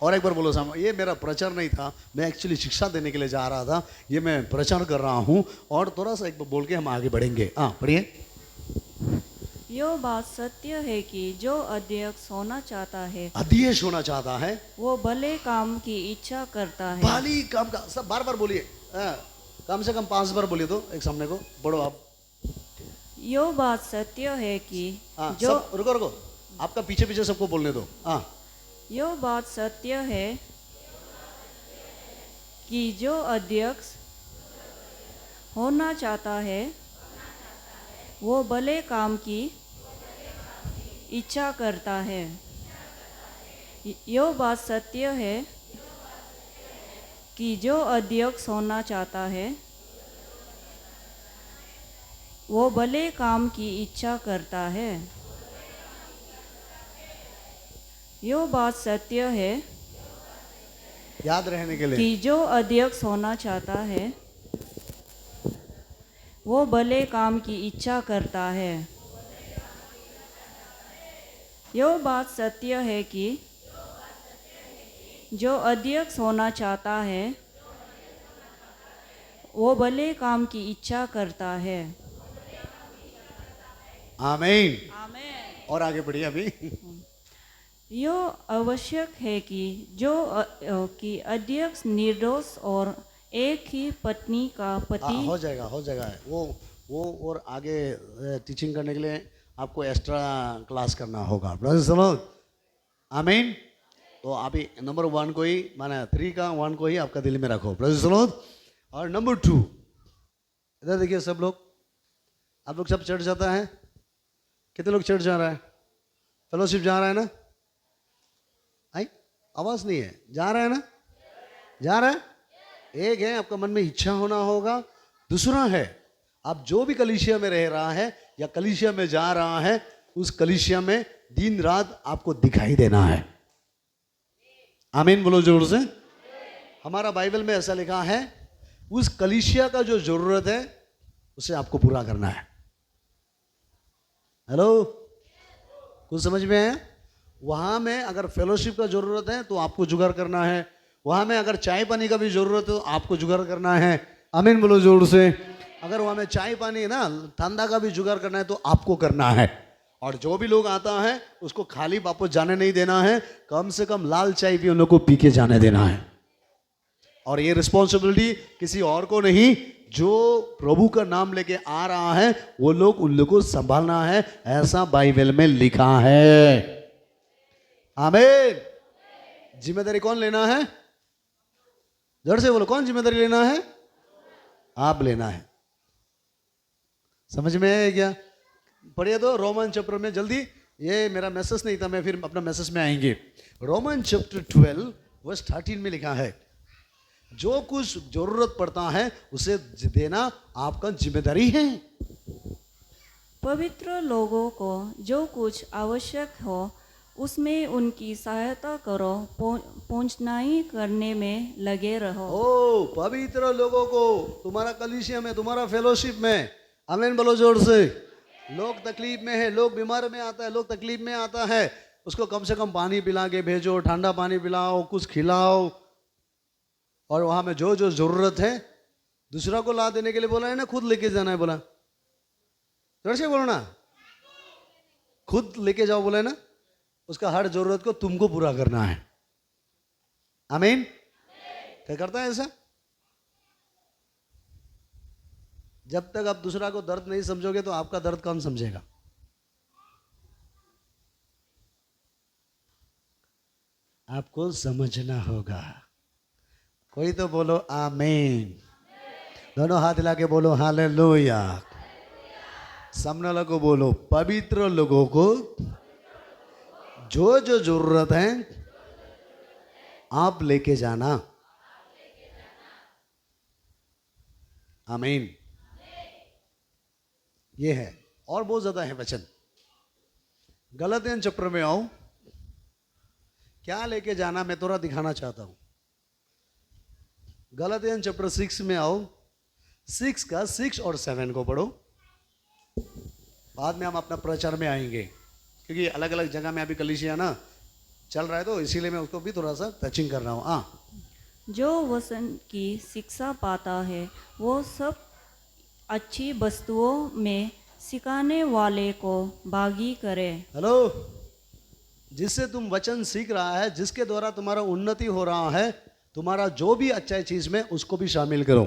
और एक बार बोलो सामने, ये मेरा प्रचार नहीं था, मैं एक्चुअली शिक्षा देने के लिए जा रहा था, ये मैं प्रचार कर रहा हूं। और थोड़ा सा एक बार बोल के हम आगे बढ़ेंगे। हाँ पढ़िए। यो बात सत्य है कि जो अध्यक्ष होना चाहता है, अध्यक्ष होना चाहता है, वो भले काम की इच्छा करता है। भली काम का, सब बार बार बोलिए, कम से कम 5 बार बोलिए तो एक सामने को बढ़ो आप। यो बात सत्य है कि जो सब रुको, आपका पीछे पीछे सबको बोलने दो। हाँ, यो बात सत्य है कि जो अध्यक्ष होना चाहता है वो भले काम की इच्छा करता है। यो बात सत्य है कि जो अध्यक्ष होना चाहता है वो भले काम की इच्छा करता है। यो बात सत्य है याद रहने के लिए कि जो अध्यक्ष होना चाहता है वो भले काम की इच्छा करता है। यो बात सत्य है कि जो अध्यक्ष होना चाहता है वो भले काम की इच्छा करता है। आमीन। आमेन। और आगे बढ़िए अभी। यह आवश्यक है कि कि अध्यक्ष निर्दोष और एक ही पत्नी का पति हो जाएगा हो जाएगा। वो और आगे टीचिंग करने के लिए आपको एक्स्ट्रा क्लास करना होगा। ब्रदर्स सुनो, आमीन। तो अभी नंबर 1 को ही माना 3 का 1 को ही आपका दिल में रखो। ब्रदर्स सुनो। और नंबर 2, इधर देखिए सब लोग, आप लोग सब चर्च जाता है? कितने लोग चर्च जा रहा है? फेलोशिप जा रहा है ना? आई आवाज नहीं है, जा रहा है ना? जा रहा है। एक है आपका मन में इच्छा होना होगा, दूसरा है आप जो भी कलीसिया में रह रहा है या कलीसिया में जा रहा है, उस कलीसिया में दिन रात आपको दिखाई देना है। आमीन बोलो जोर से। हमारा बाइबल में ऐसा लिखा है, उस कलीसिया का जो जरूरत है उसे आपको पूरा करना है। हेलो, कुछ समझ में आया? वहां में अगर फेलोशिप का जरूरत है तो आपको जुगाड़ करना है, वहां में अगर चाय पानी का भी जरूरत है तो आपको जुगाड़ करना है। आमीन बोलो जोर से। अगर वहां में चाय पानी ना ठंडा का भी जुगाड़ करना है तो आपको करना है। और जो भी लोग आता है उसको खाली वापस जाने नहीं देना है, कम से कम लाल चाय भी उन लोग को पी के जाने देना है। और ये रिस्पॉन्सिबिलिटी किसी और को नहीं, जो प्रभु का नाम लेके आ रहा है वो लोग उन लोग को संभालना है, ऐसा बाइबल में लिखा है। आमीन। जिम्मेदारी कौन लेना है? जोर से बोलो, कौन जिम्मेदारी लेना है? आप लेना है। समझ में आया क्या? पढ़िए तो रोमन चैप्टर में जल्दी। ये मेरा मैसेज नहीं था, मैं फिर अपना मैसेज में आएंगे। रोमन चैप्टर 12 वर्स 13 में लिखा है, जो कुछ जरूरत पड़ता है उसे देना आपका जिम्मेदारी है। पवित्र लोगों को जो कुछ आवश्यक हो उसमें उनकी सहायता करो, पहुंचनाई करने में लगे रहो। ओ पवित्र लोगों को, तुम्हारा कलीसिया में, तुम्हारा फेलोशिप में, आमीन बोलो जोर से। लोग तकलीफ में है, लोग बीमार में आता है, लोग तकलीफ में आता है, उसको कम से कम पानी पिला के भेजो, ठंडा पानी पिलाओ, कुछ खिलाओ। और वहां में जो जो जरूरत है दूसरा को ला देने के लिए बोला है ना, खुद लेके जाना है बोला। जोर से बोलो ना, खुद लेके जाओ बोला है ना। उसका हर जरूरत को तुमको पूरा करना है। आमीन। क्या करता है ऐसा? जब तक आप दूसरा को दर्द नहीं समझोगे तो आपका दर्द कौन समझेगा? आपको समझना होगा। कोई तो बोलो आमीन। दोनों हाथ हिला के बोलो हालेलुया। सामने वालों को बोलो, पवित्र लोगों को जो जो जरूरत है आप लेके जाना। आमीन। ये है, और बहुत ज्यादा है वचन। गलतियन चैप्टर में आओ, क्या लेके जाना मैं थोड़ा दिखाना चाहता हूं। गलतियन चैप्टर 6 में आओ, 6 का 6 और 7 को पढ़ो। बाद में हम अपना प्रचार में आएंगे, क्योंकि अलग अलग जगह में अभी कलीसिया ना चल रहा है, तो इसीलिए मैं उसको भी थोड़ा सा टचिंग कर रहा हूँ। जो वचन की शिक्षा पाता है वो सब अच्छी वस्तुओं में सिखाने वाले को भागी करे। हेलो, जिससे तुम वचन सीख रहा है, जिसके द्वारा तुम्हारा उन्नति हो रहा है, तुम्हारा जो भी अच्छा चीज में उसको भी शामिल करो।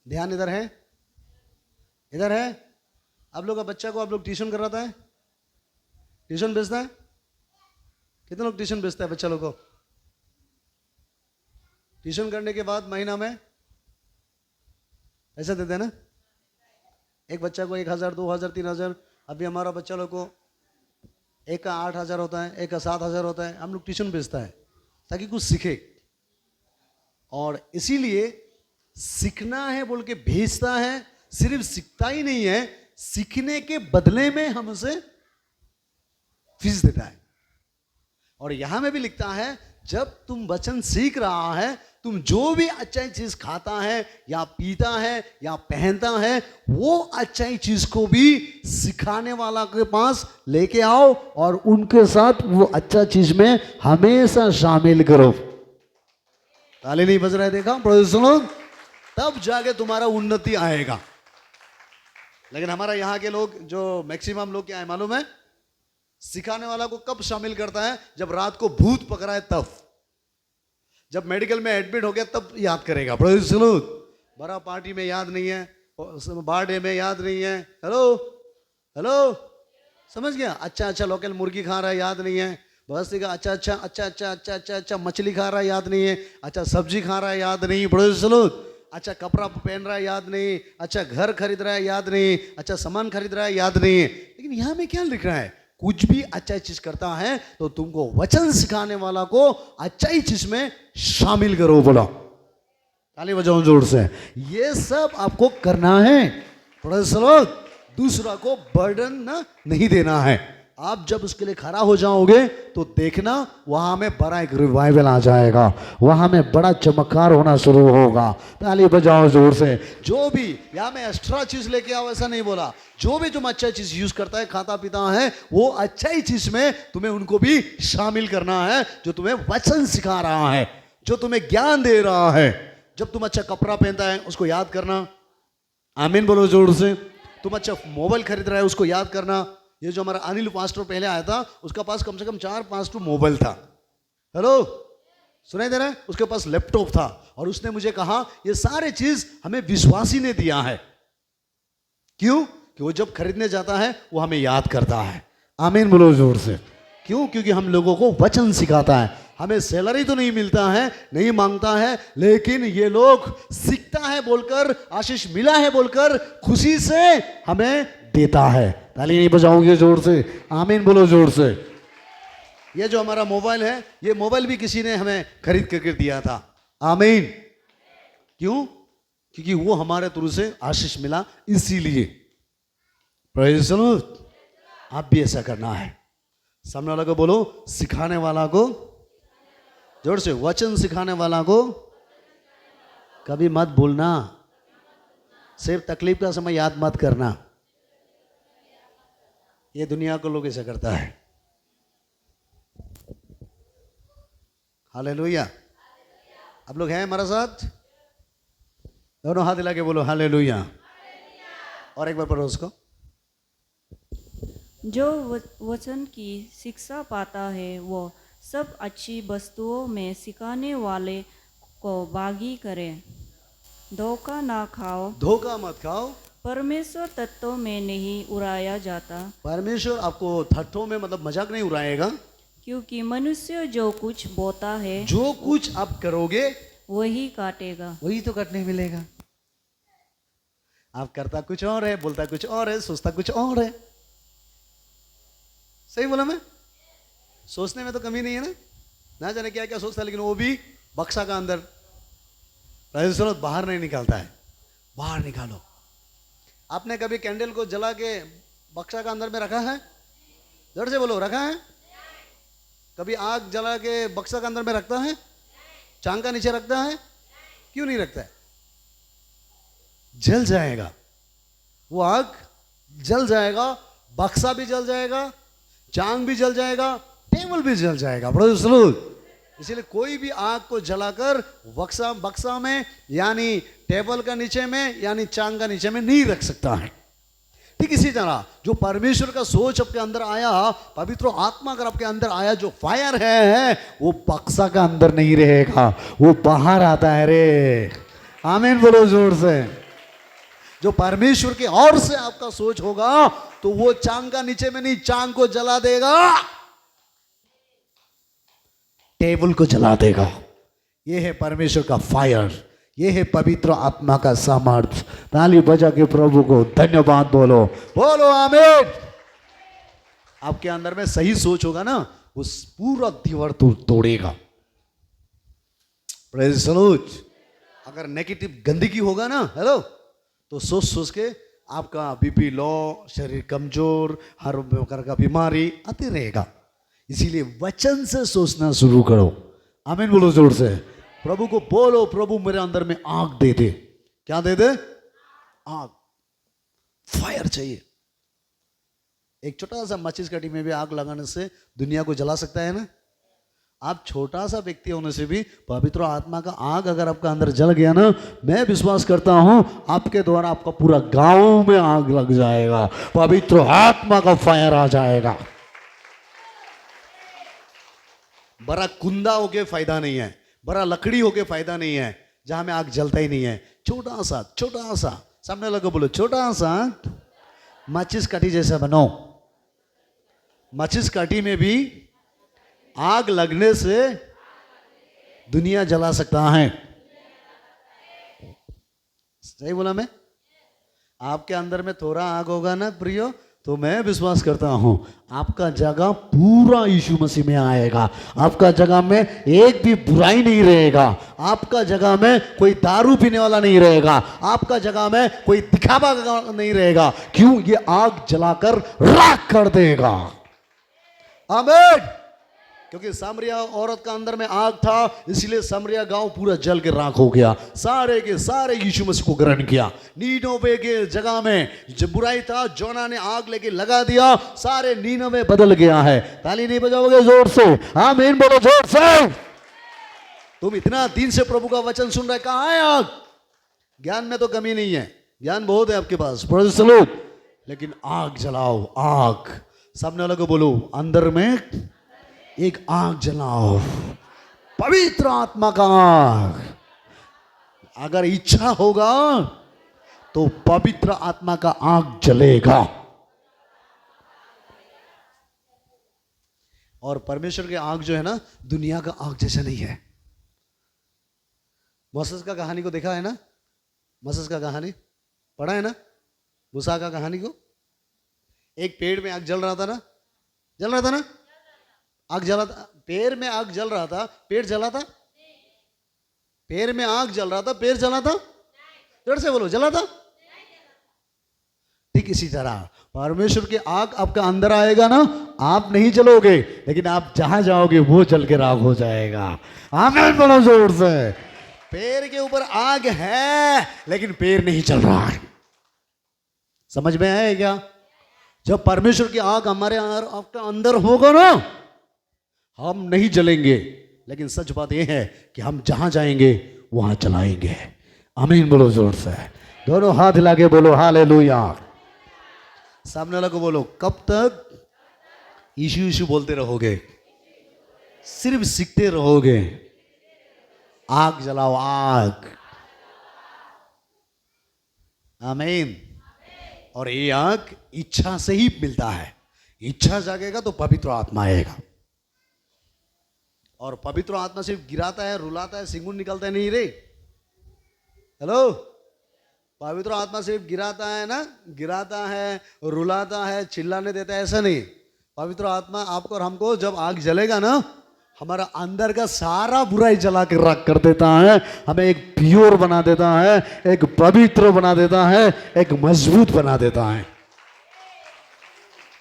ध्यान इधर है, इधर है। आप लोग का बच्चा को आप लोग ट्यूशन कराता है, ट्यूशन भेजता है? कितने लोग ट्यूशन भेजता है बच्चा लोग को? ट्यूशन करने के बाद महीना में ऐसा देते हैं ना, एक बच्चा को 1000 2000 3000। अभी हमारा बच्चा लोग को एक का 8000 होता है, एक का 7000 होता है। हम लोग ट्यूशन भेजता है ताकि कुछ सीखे। और इसीलिए सीखना है बोल के भेजता है। सिर्फ सीखता ही नहीं है, सीखने के बदले में हमसे फीस देता है। और यहां में भी लिखता है, जब तुम वचन सीख रहा है, तुम जो भी अच्छाई चीज खाता है या पीता है या पहनता है, वो अच्छाई चीज को भी सिखाने वाला के पास लेके आओ और उनके साथ वो अच्छा चीज में हमेशा शामिल करो। ताली नहीं बज रहा है, देखा? सुनो, तब जाके तुम्हारा उन्नति आएगा। लेकिन हमारा यहाँ के लोग जो मैक्सिमम लोग क्या है मालूम है, सिखाने वाला को कब शामिल करता है, जब रात को भूत पकड़ा है तब, जब मेडिकल में एडमिट हो गया तब याद करेगा। Praise the Lord. बड़ा पार्टी में याद नहीं है, बर्थडे में याद नहीं है। हेलो हेलो, समझ गया? अच्छा अच्छा लोकल मुर्गी खा रहा है, याद नहीं है। बस ठीक है, अच्छा अच्छा अच्छा अच्छा अच्छा अच्छा अच्छा मछली खा रहा है, याद नहीं है। अच्छा सब्जी खा रहा है, याद नहीं। Praise the Lord. अच्छा कपड़ा पहन रहा है, याद नहीं। अच्छा घर खरीद रहा है, याद नहीं। अच्छा सामान खरीद रहा है, याद नहीं है। लेकिन यहाँ में क्या लिख रहा है, कुछ भी अच्छा चीज करता है तो तुमको वचन सिखाने वाला को अच्छाई चीज में शामिल करो। बोलो ताली बजाओ जोर से। ये सब आपको करना है। Praise the Lord. दूसरा को बर्डन ना नहीं देना है। आप जब उसके लिए खड़ा हो जाओगे तो देखना वहां में बड़ा एक रिवाइवल आ जाएगा, वहां में बड़ा चमत्कार होना शुरू होगा। ताली बजाओ जोर से। जो भी यहाँ में एक्स्ट्रा चीज लेके आओ ऐसा नहीं बोला, जो भी तुम अच्छा चीज यूज करता है, खाता पीता है, वो अच्छा ही चीज में तुम्हें उनको भी शामिल करना है, जो तुम्हें वचन सिखा रहा है, जो तुम्हें ज्ञान दे रहा है। जब तुम अच्छा कपड़ा पहनता है उसको याद करना, आमीन बोलो जोर से। तुम अच्छा मोबाइल खरीद रहा है उसको याद करना। ये जो हमारा अनिल पास्टर पहले आया था, उसका पास कम से कम 4-5 मोबाइल था। हेलो सुनाई दे रहा है? उसके पास लैपटॉप था और उसने मुझे कहा ये सारे चीज हमें विश्वासी ने दिया है। क्यों? कि वो जब खरीदने जाता है वो हमें याद करता है। आमीन बोलो जोर से। क्यों? क्योंकि हम लोगों को वचन सिखाता है। हमें सैलरी तो नहीं मिलता है, नहीं मांगता है, लेकिन ये लोग सीखता है बोलकर, आशीष मिला है बोलकर खुशी से हमें देता है। ताली नहीं बजाओगे जोर से? आमीन बोलो जोर से। ये जो हमारा मोबाइल है, ये मोबाइल भी किसी ने हमें खरीद करके दिया था। आमीन। क्यों? क्योंकि वो हमारे थ्रू से आशीष मिला, इसीलिए। Praise the Lord. आप भी ऐसा करना है। सामने वाला को बोलो, सिखाने वाला को, जोर से, वचन सिखाने वाला को कभी मत भूलना। सिर्फ तकलीफ का समय याद मत करना। ये दुनिया को लोग ऐसा करता है। हालेलुया। आप लोग हैं हमारे साथ? दोनों हाथ हिला के बोलो हालेलुया। और एक बार पढ़ो उसको। जो वचन की शिक्षा पाता है वो सब अच्छी वस्तुओं में सिखाने वाले को बागी करे। धोखा ना खाओ, धोखा मत खाओ। परमेश्वर तत्वों में नहीं उड़ाया जाता। परमेश्वर आपको ठट्ठों में मतलब मजाक नहीं उड़ाएगा। क्योंकि मनुष्य जो कुछ बोता है, जो कुछ आप करोगे वही काटेगा। वही तो कटने मिलेगा। आप करता कुछ और है, बोलता कुछ और है, सोचता कुछ और है। सही बोला मैं? सोचने में तो कमी नहीं है ना जाने क्या क्या सोचता है, लेकिन वो भी बक्सा का अंदर बाहर नहीं निकालता है। बाहर निकालो। आपने कभी कैंडल को जला के बक्सा का अंदर में रखा है? जोर से बोलो, रखा है? कभी आग जला के बक्सा का अंदर में रखता है? चांग का नीचे रखता है? क्यों नहीं रखता है? जल जाएगा, वो आग जल जाएगा, बक्सा भी जल जाएगा, चांग भी जल जाएगा, टेबल भी जल जाएगा। Praise the Lord. इसलिए कोई भी आग को जलाकर बक्सा में यानी टेबल का नीचे में यानी चांग का नीचे में नहीं रख सकता है। ठीक इसी तरह जो परमेश्वर का सोच आपके अंदर आया, पवित्र आत्मा अगर आपके अंदर आया, जो फायर है वो बक्सा का अंदर नहीं रहेगा, वो बाहर आता है रे। आमीन बोलो जोर से। जो परमेश्वर के और से आपका सोच होगा तो वो चांग का नीचे में नहीं, चांग को जला देगा, टेबल को जला देगा। ये है परमेश्वर का फायर, ये है पवित्र आत्मा का सामर्थ्य। ताली बजा के प्रभु को धन्यवाद बोलो, बोलो आमीन। आपके अंदर में सही सोच होगा ना, वो पूरा दीवार तोड़ेगा। Praise the Lord. अगर नेगेटिव गंदगी होगा ना, हेलो, तो सोच सोच के आपका बीपी लो, शरीर कमजोर, हर प्रकार का बीमारी आती रहेगा। इसीलिए वचन से सोचना शुरू करो। आमीन बोलो जोर से। प्रभु को बोलो, प्रभु मेरे अंदर में आग दे दे। क्या दे दे? आग, फायर चाहिए। एक छोटा सा माचिस कटी में भी आग लगाने से दुनिया को जला सकता है ना? आप छोटा सा व्यक्ति होने से भी पवित्र आत्मा का आग अगर आपका अंदर जल गया ना, मैं विश्वास करता हूं आपके द्वारा आपका पूरा गांव में आग लग जाएगा, पवित्र आत्मा का फायर आ जाएगा। बड़ा कुंदा होके फायदा नहीं है, बड़ा लकड़ी होके फायदा नहीं है जहां में आग जलता ही नहीं है। छोटा सा सामने लगे बोलो, छोटा सा माचिस काठी जैसा बनो। माचिस काठी में भी आग लगने से दुनिया जला सकता है। सही बोला मैं? आपके अंदर में थोड़ा आग होगा ना प्रियो, तो मैं विश्वास करता हूं आपका जगह पूरा यीशु मसीह में आएगा। आपका जगह में एक भी बुराई नहीं रहेगा। आपका जगह में कोई दारू पीने वाला नहीं रहेगा। आपका जगह में कोई दिखावा नहीं रहेगा। क्यों? ये आग जलाकर राख कर देगा। आमीन। क्योंकि सामरिया औरत का अंदर में आग था, इसलिए सामरिया गांव पूरा जल के राख हो गया। सारे के सारे यीशु मसीह को ग्रहण किया। नीनवे के जगह में जब बुराई था, जोना ने आग लेके लगा दिया, सारे नीनवे बदल गया है। ताली नहीं बजाओगे जोर से? आमीन बोलो जोर से। तुम इतना दिन से प्रभु का वचन सुन रहे, कहां है आग? ज्ञान में तो कमी नहीं है, ज्ञान बहुत है आपके पास, प्रेज़ द लॉर्ड, लेकिन आग जलाओ। आग सामने वाले को बोलो, अंदर में एक आग जलाओ, पवित्र आत्मा का आग। अगर इच्छा होगा तो पवित्र आत्मा का आग जलेगा। और परमेश्वर की आग जो है ना, दुनिया का आग जैसा नहीं है। मोसेस का कहानी को देखा है ना? मोसेस का कहानी पढ़ा है ना? मूसा का कहानी को। एक पेड़ में आग जल रहा था ना, जल रहा था ना, आग जला था। पेड़ में आग जल रहा था, पेड़ जला था? पेड़ में आग जल रहा था, पेड़ जला था? जोर से बोलो, जला था? ठीक इसी तरह परमेश्वर की आग आपका अंदर आएगा ना, आप नहीं जलोगे, लेकिन आप जहां जाओगे वो जल के राख हो जाएगा। आमीन बोलो जोर से। पेड़ के ऊपर आग है, लेकिन पेड़ नहीं जल रहा है। समझ में आया क्या? जब परमेश्वर की आग हमारे आपका अंदर होगा ना, हम नहीं जलेंगे, लेकिन सच बात यह है कि हम जहां जाएंगे वहां जलाएंगे। आमीन बोलो जोर से। दोनों हाथ हिला के बोलो हालेलुया। सामने वाला को बोलो, कब तक यीशु यीशु बोलते रहोगे? सिर्फ सीखते रहोगे। आग जलाओ, आग। आमीन। और ये आग इच्छा से ही मिलता है। इच्छा जागेगा तो पवित्र आत्मा आएगा। और पवित्र आत्मा सिर्फ गिराता है, रुलाता है, सिंगुन निकलता है नहीं रे। हेलो, पवित्र आत्मा सिर्फ गिराता है ना, गिराता है, रुलाता है, चिल्लाने देता है, ऐसा नहीं। पवित्र आत्मा आपको और हमको जब आग जलेगा ना, हमारा अंदर का सारा बुराई जला के रख कर देता है। हमें एक प्योर बना देता है, एक पवित्र बना देता है, एक मजबूत बना देता है।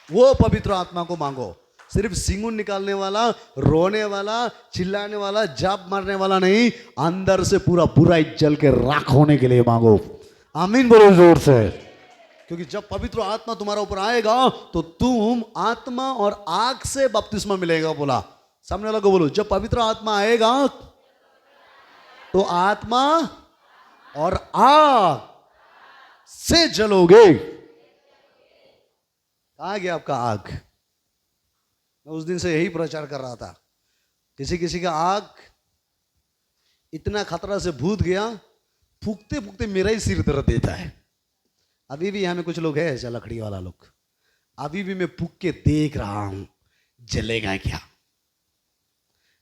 वो पवित्र आत्मा को मांगो। सिर्फ सिंगुन निकालने वाला, रोने वाला, चिल्लाने वाला, जाप मारने वाला नहीं, अंदर से पूरा बुराई जल के राख होने के लिए मांगो। आमीन बोलो जोर से। क्योंकि जब पवित्र आत्मा तुम्हारा ऊपर आएगा तो तुम आत्मा और आग से बपतिस्मा मिलेगा। बोला सामने वाला को बोलो, जब पवित्र आत्मा आएगा तो आत्मा और आग से जलोगे। कहां गया आपका आग? मैं उस दिन से यही प्रचार कर रहा था। किसी किसी का आग इतना खतरा से भूत गया, फूकते फूकते मेरा ही सिर दर्द देता है। अभी भी यहां में कुछ लोग हैं ऐसा लकड़ी वाला लोग, अभी भी मैं फूक के देख रहा हूं जलेगा क्या।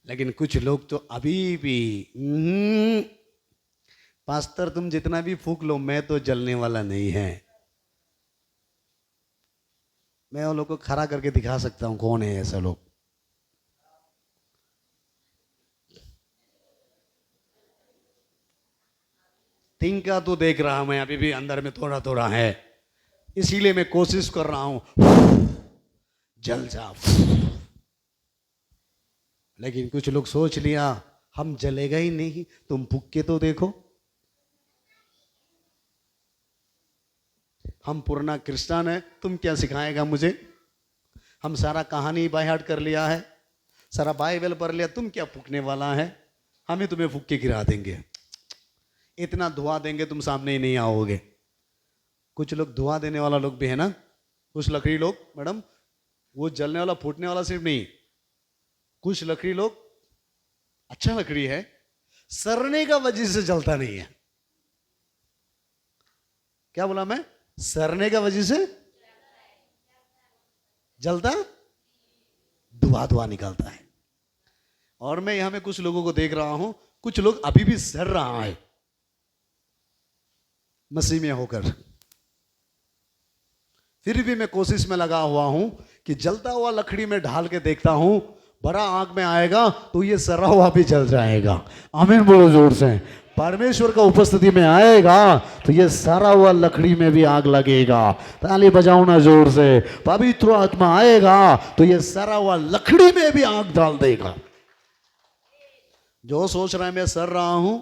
लेकिन कुछ लोग तो अभी भी पास्टर तुम जितना भी फूक लो, मैं तो जलने वाला नहीं है। मैं उन लोग को खड़ा करके दिखा सकता हूं कौन है ऐसा लोग। तिनका तो देख रहा मैं, अभी भी अंदर में थोड़ा थोड़ा है, इसीलिए मैं कोशिश कर रहा हूं जल जा। लेकिन कुछ लोग सोच लिया हम जलेगा ही नहीं, तुम फूक के तो देखो। हम पुराना क्रिश्चियन है, तुम क्या सिखाएगा मुझे? हम सारा कहानी बाय हार्ट कर लिया है, सारा बाइबल पढ़ लिया, तुम क्या फूकने वाला है, हम ही तुम्हें फूक के गिरा देंगे, इतना धुआं देंगे तुम सामने ही नहीं आओगे। कुछ लोग धुआं देने वाला लोग भी है ना, कुछ लकड़ी लोग, मैडम वो जलने वाला फूटने वाला सिर्फ नहीं, कुछ लकड़ी लोग अच्छा लकड़ी है, सड़ने का वजह से जलता नहीं है। क्या बोला मैं? सड़ने का वजह से जलता, धुआं धुआं निकलता है। और मैं यहां में कुछ लोगों को देख रहा हूं, कुछ लोग अभी भी सड़ रहा है मसीह में होकर, फिर भी मैं कोशिश में लगा हुआ हूं कि जलता हुआ लकड़ी में ढाल के देखता हूं, बड़ा आग में आएगा तो ये सड़ा हुआ भी जल जाएगा। आमीन बोलो जोर से। परमेश्वर का उपस्थिति में आएगा तो ये सड़ा हुआ लकड़ी में भी आग लगेगा। ताली बजाओ ना जोर से। पवित्र आत्मा आएगा तो ये सड़ा हुआ लकड़ी में भी आग डाल देगा। जो सोच रहा है मैं सड़ रहा हूं,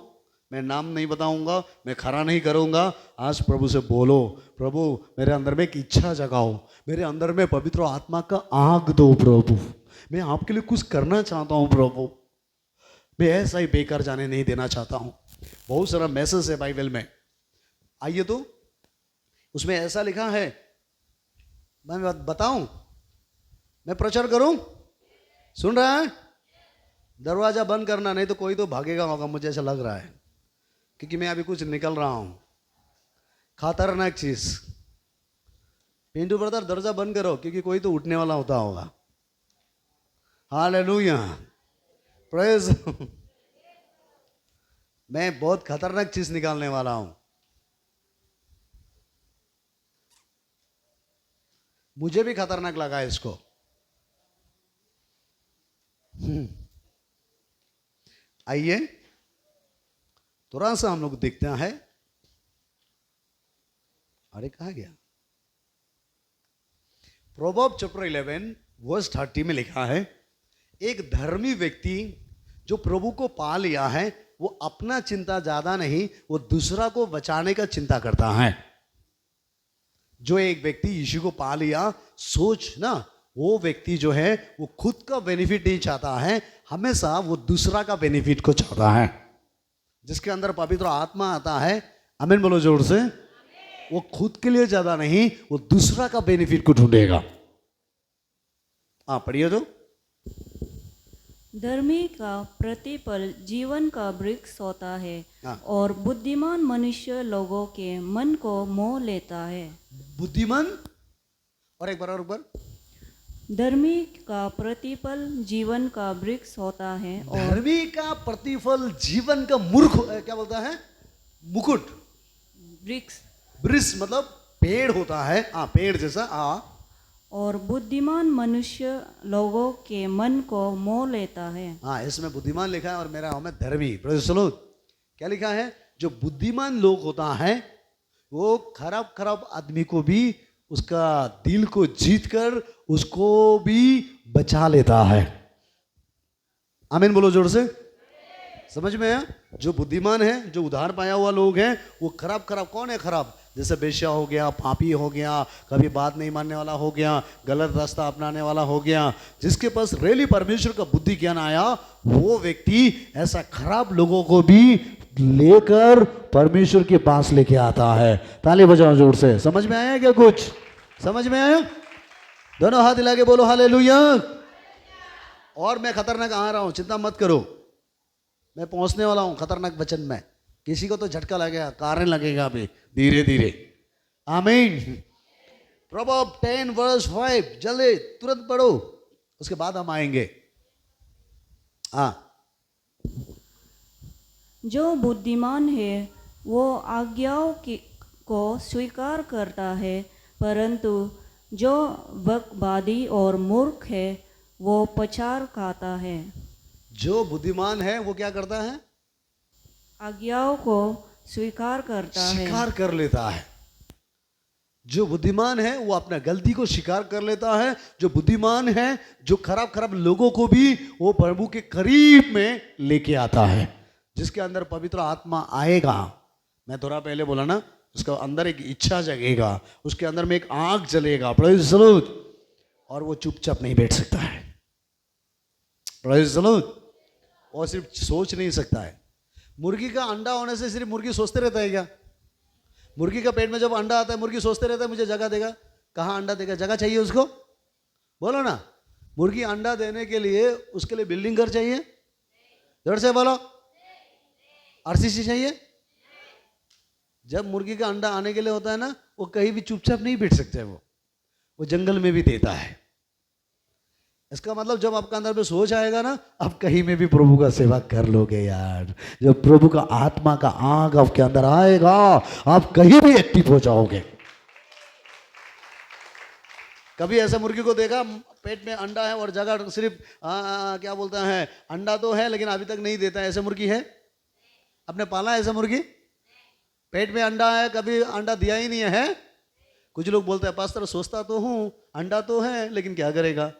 मैं नाम नहीं बताऊंगा, मैं खरा नहीं करूंगा, आज प्रभु से बोलो, प्रभु मेरे अंदर में एक इच्छा जगाओ, मेरे अंदर में पवित्र आत्मा का आग दो प्रभु, मैं आपके लिए कुछ करना चाहता हूं प्रभु, मैं ऐसा ही बेकार जाने नहीं देना चाहता हूं। बहुत सारा मैसेज है बाइबल में, आइए तो उसमें ऐसा लिखा है, मैं बताऊं, मैं प्रचार करूं, सुन रहा है? दरवाजा बंद करना, नहीं तो कोई तो भागेगा होगा, मुझे ऐसा लग रहा है, क्योंकि मैं अभी कुछ निकल रहा हूं, खतरनाक चीज। पिंटू ब्रदर दरवाजा बंद करो, क्योंकि कोई तो उठने वाला होता होगा। Hallelujah, praise. मैं बहुत खतरनाक चीज निकालने वाला हूं। मुझे भी खतरनाक लगा इसको। आइए थोड़ा सा हम लोग देखते हैं। अरे कहा गया? प्रोवर्ब चैप्टर 11 वर्स 30 में लिखा है, एक धर्मी व्यक्ति जो प्रभु को पा लिया है, वो अपना चिंता ज्यादा नहीं, वो दूसरा को बचाने का चिंता करता है। जो एक व्यक्ति यीशु को पा लिया, सोच ना, वो व्यक्ति जो है वो खुद का बेनिफिट नहीं चाहता है, हमेशा वो दूसरा का बेनिफिट को चाहता है। जिसके अंदर पवित्र आत्मा आता है, आमीन बोलो जोर से, वो खुद के लिए ज्यादा नहीं, वो दूसरा का बेनिफिट को ढूंढेगा। पढ़िए तो। धर्मी का प्रतिफल जीवन का वृक्ष होता है, और बुद्धिमान मनुष्य लोगों के मन को मोह लेता है। बुद्धिमान, और एक बार ऊपर, धर्मी का प्रतिफल जीवन का वृक्ष होता है, और धर्मी का प्रतिफल जीवन का मूर्ख, क्या बोलता है? मुकुट। वृक्ष, वृक्ष मतलब पेड़ होता है, पेड़ जैसा। और बुद्धिमान मनुष्य लोगों के मन को मोह लेता है। इसमें बुद्धिमान लिखा है और मेरा हमें धर्मी। क्या लिखा है? जो बुद्धिमान लोग होता है वो खराब खराब आदमी को भी उसका दिल को जीत कर उसको भी बचा लेता है। आमीन बोलो जोर से। समझ में आया? जो बुद्धिमान है, जो उधार पाया हुआ लोग हैं, वो खराब खराब, कौन है खराब? जैसे बेश्या हो गया, पापी हो गया, कभी बात नहीं मानने वाला हो गया, गलत रास्ता अपनाने वाला हो गया। जिसके पास रेली परमेश्वर का बुद्धि ज्ञान आया, वो व्यक्ति ऐसा खराब लोगों को भी लेकर परमेश्वर के पास लेके आता है। ताली बजाओ जोर से। समझ में आया क्या? कुछ समझ में आया? दोनों हाथ हिला के बोलो हालेलुया। और मैं खतरनाक आ रहा हूं, चिंता मत करो, मैं पहुंचने वाला हूं खतरनाक वचन में। किसी को तो झटका लगेगा, कारण लगेगा अभी धीरे धीरे। आमीन। प्रोवर्ब 10 वर्स 5 जल्दी तुरंत पढ़ो, उसके बाद हम आएंगे। जो बुद्धिमान है वो आज्ञाओं को स्वीकार करता है, परंतु जो बकवादी और मूर्ख है वो पछाड़ खाता है। जो बुद्धिमान है वो क्या करता है? आज्ञाओं को स्वीकार करता है, स्वीकार कर लेता है। जो बुद्धिमान है वो अपना गलती को स्वीकार कर लेता है। जो बुद्धिमान है, जो खराब खराब लोगों को भी वो प्रभु के करीब में लेके आता है। जिसके अंदर पवित्र आत्मा आएगा, मैं थोड़ा पहले बोला ना, उसका अंदर एक इच्छा जगेगा, उसके अंदर में एक आग जलेगा, प्रेज़ द लॉर्ड, और वो चुपचाप नहीं बैठ सकता है। Praise the Lord. और सिर्फ सोच नहीं सकता है। मुर्गी का अंडा होने से सिर्फ मुर्गी सोचते रहता है क्या? मुर्गी का पेट में जब अंडा आता है मुर्गी सोचते रहता है मुझे जगह देगा, कहाँ अंडा देगा, जगह चाहिए उसको, बोलो ना। मुर्गी अंडा देने के लिए उसके लिए बिल्डिंग घर चाहिए, जोर से बोलो, आरसीसी चाहिए। जब मुर्गी का अंडा आने के लिए होता है ना, वो कहीं भी चुपचाप नहीं बैठ सकते, वो जंगल में भी देता है। इसका मतलब जब आपका अंदर में सोच आएगा ना, आप कहीं में भी प्रभु का सेवा कर लोगे यार। जब प्रभु का आत्मा का आग आपके अंदर आएगा, आप कहीं भी एक्टिव हो जाओगे। कभी ऐसा मुर्गी को देखा पेट में अंडा है और जगह सिर्फ क्या बोलते हैं, अंडा तो है लेकिन अभी तक नहीं देता है, ऐसा मुर्गी है? आपने पाला है ऐसा मुर्गी? पेट में अंडा है, कभी अंडा दिया ही नहीं है। कुछ लोग बोलते हैं पास्टर सोचता तो हूँ अंडा तो है लेकिन क्या करेगा,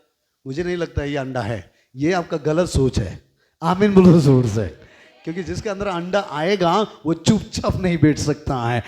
मुझे नहीं लगता ये अंडा है। ये आपका गलत सोच है। आमीन बोलो जोर से। क्योंकि जिसके अंदर अंडा आएगा वो चुपचाप नहीं बैठ सकता है।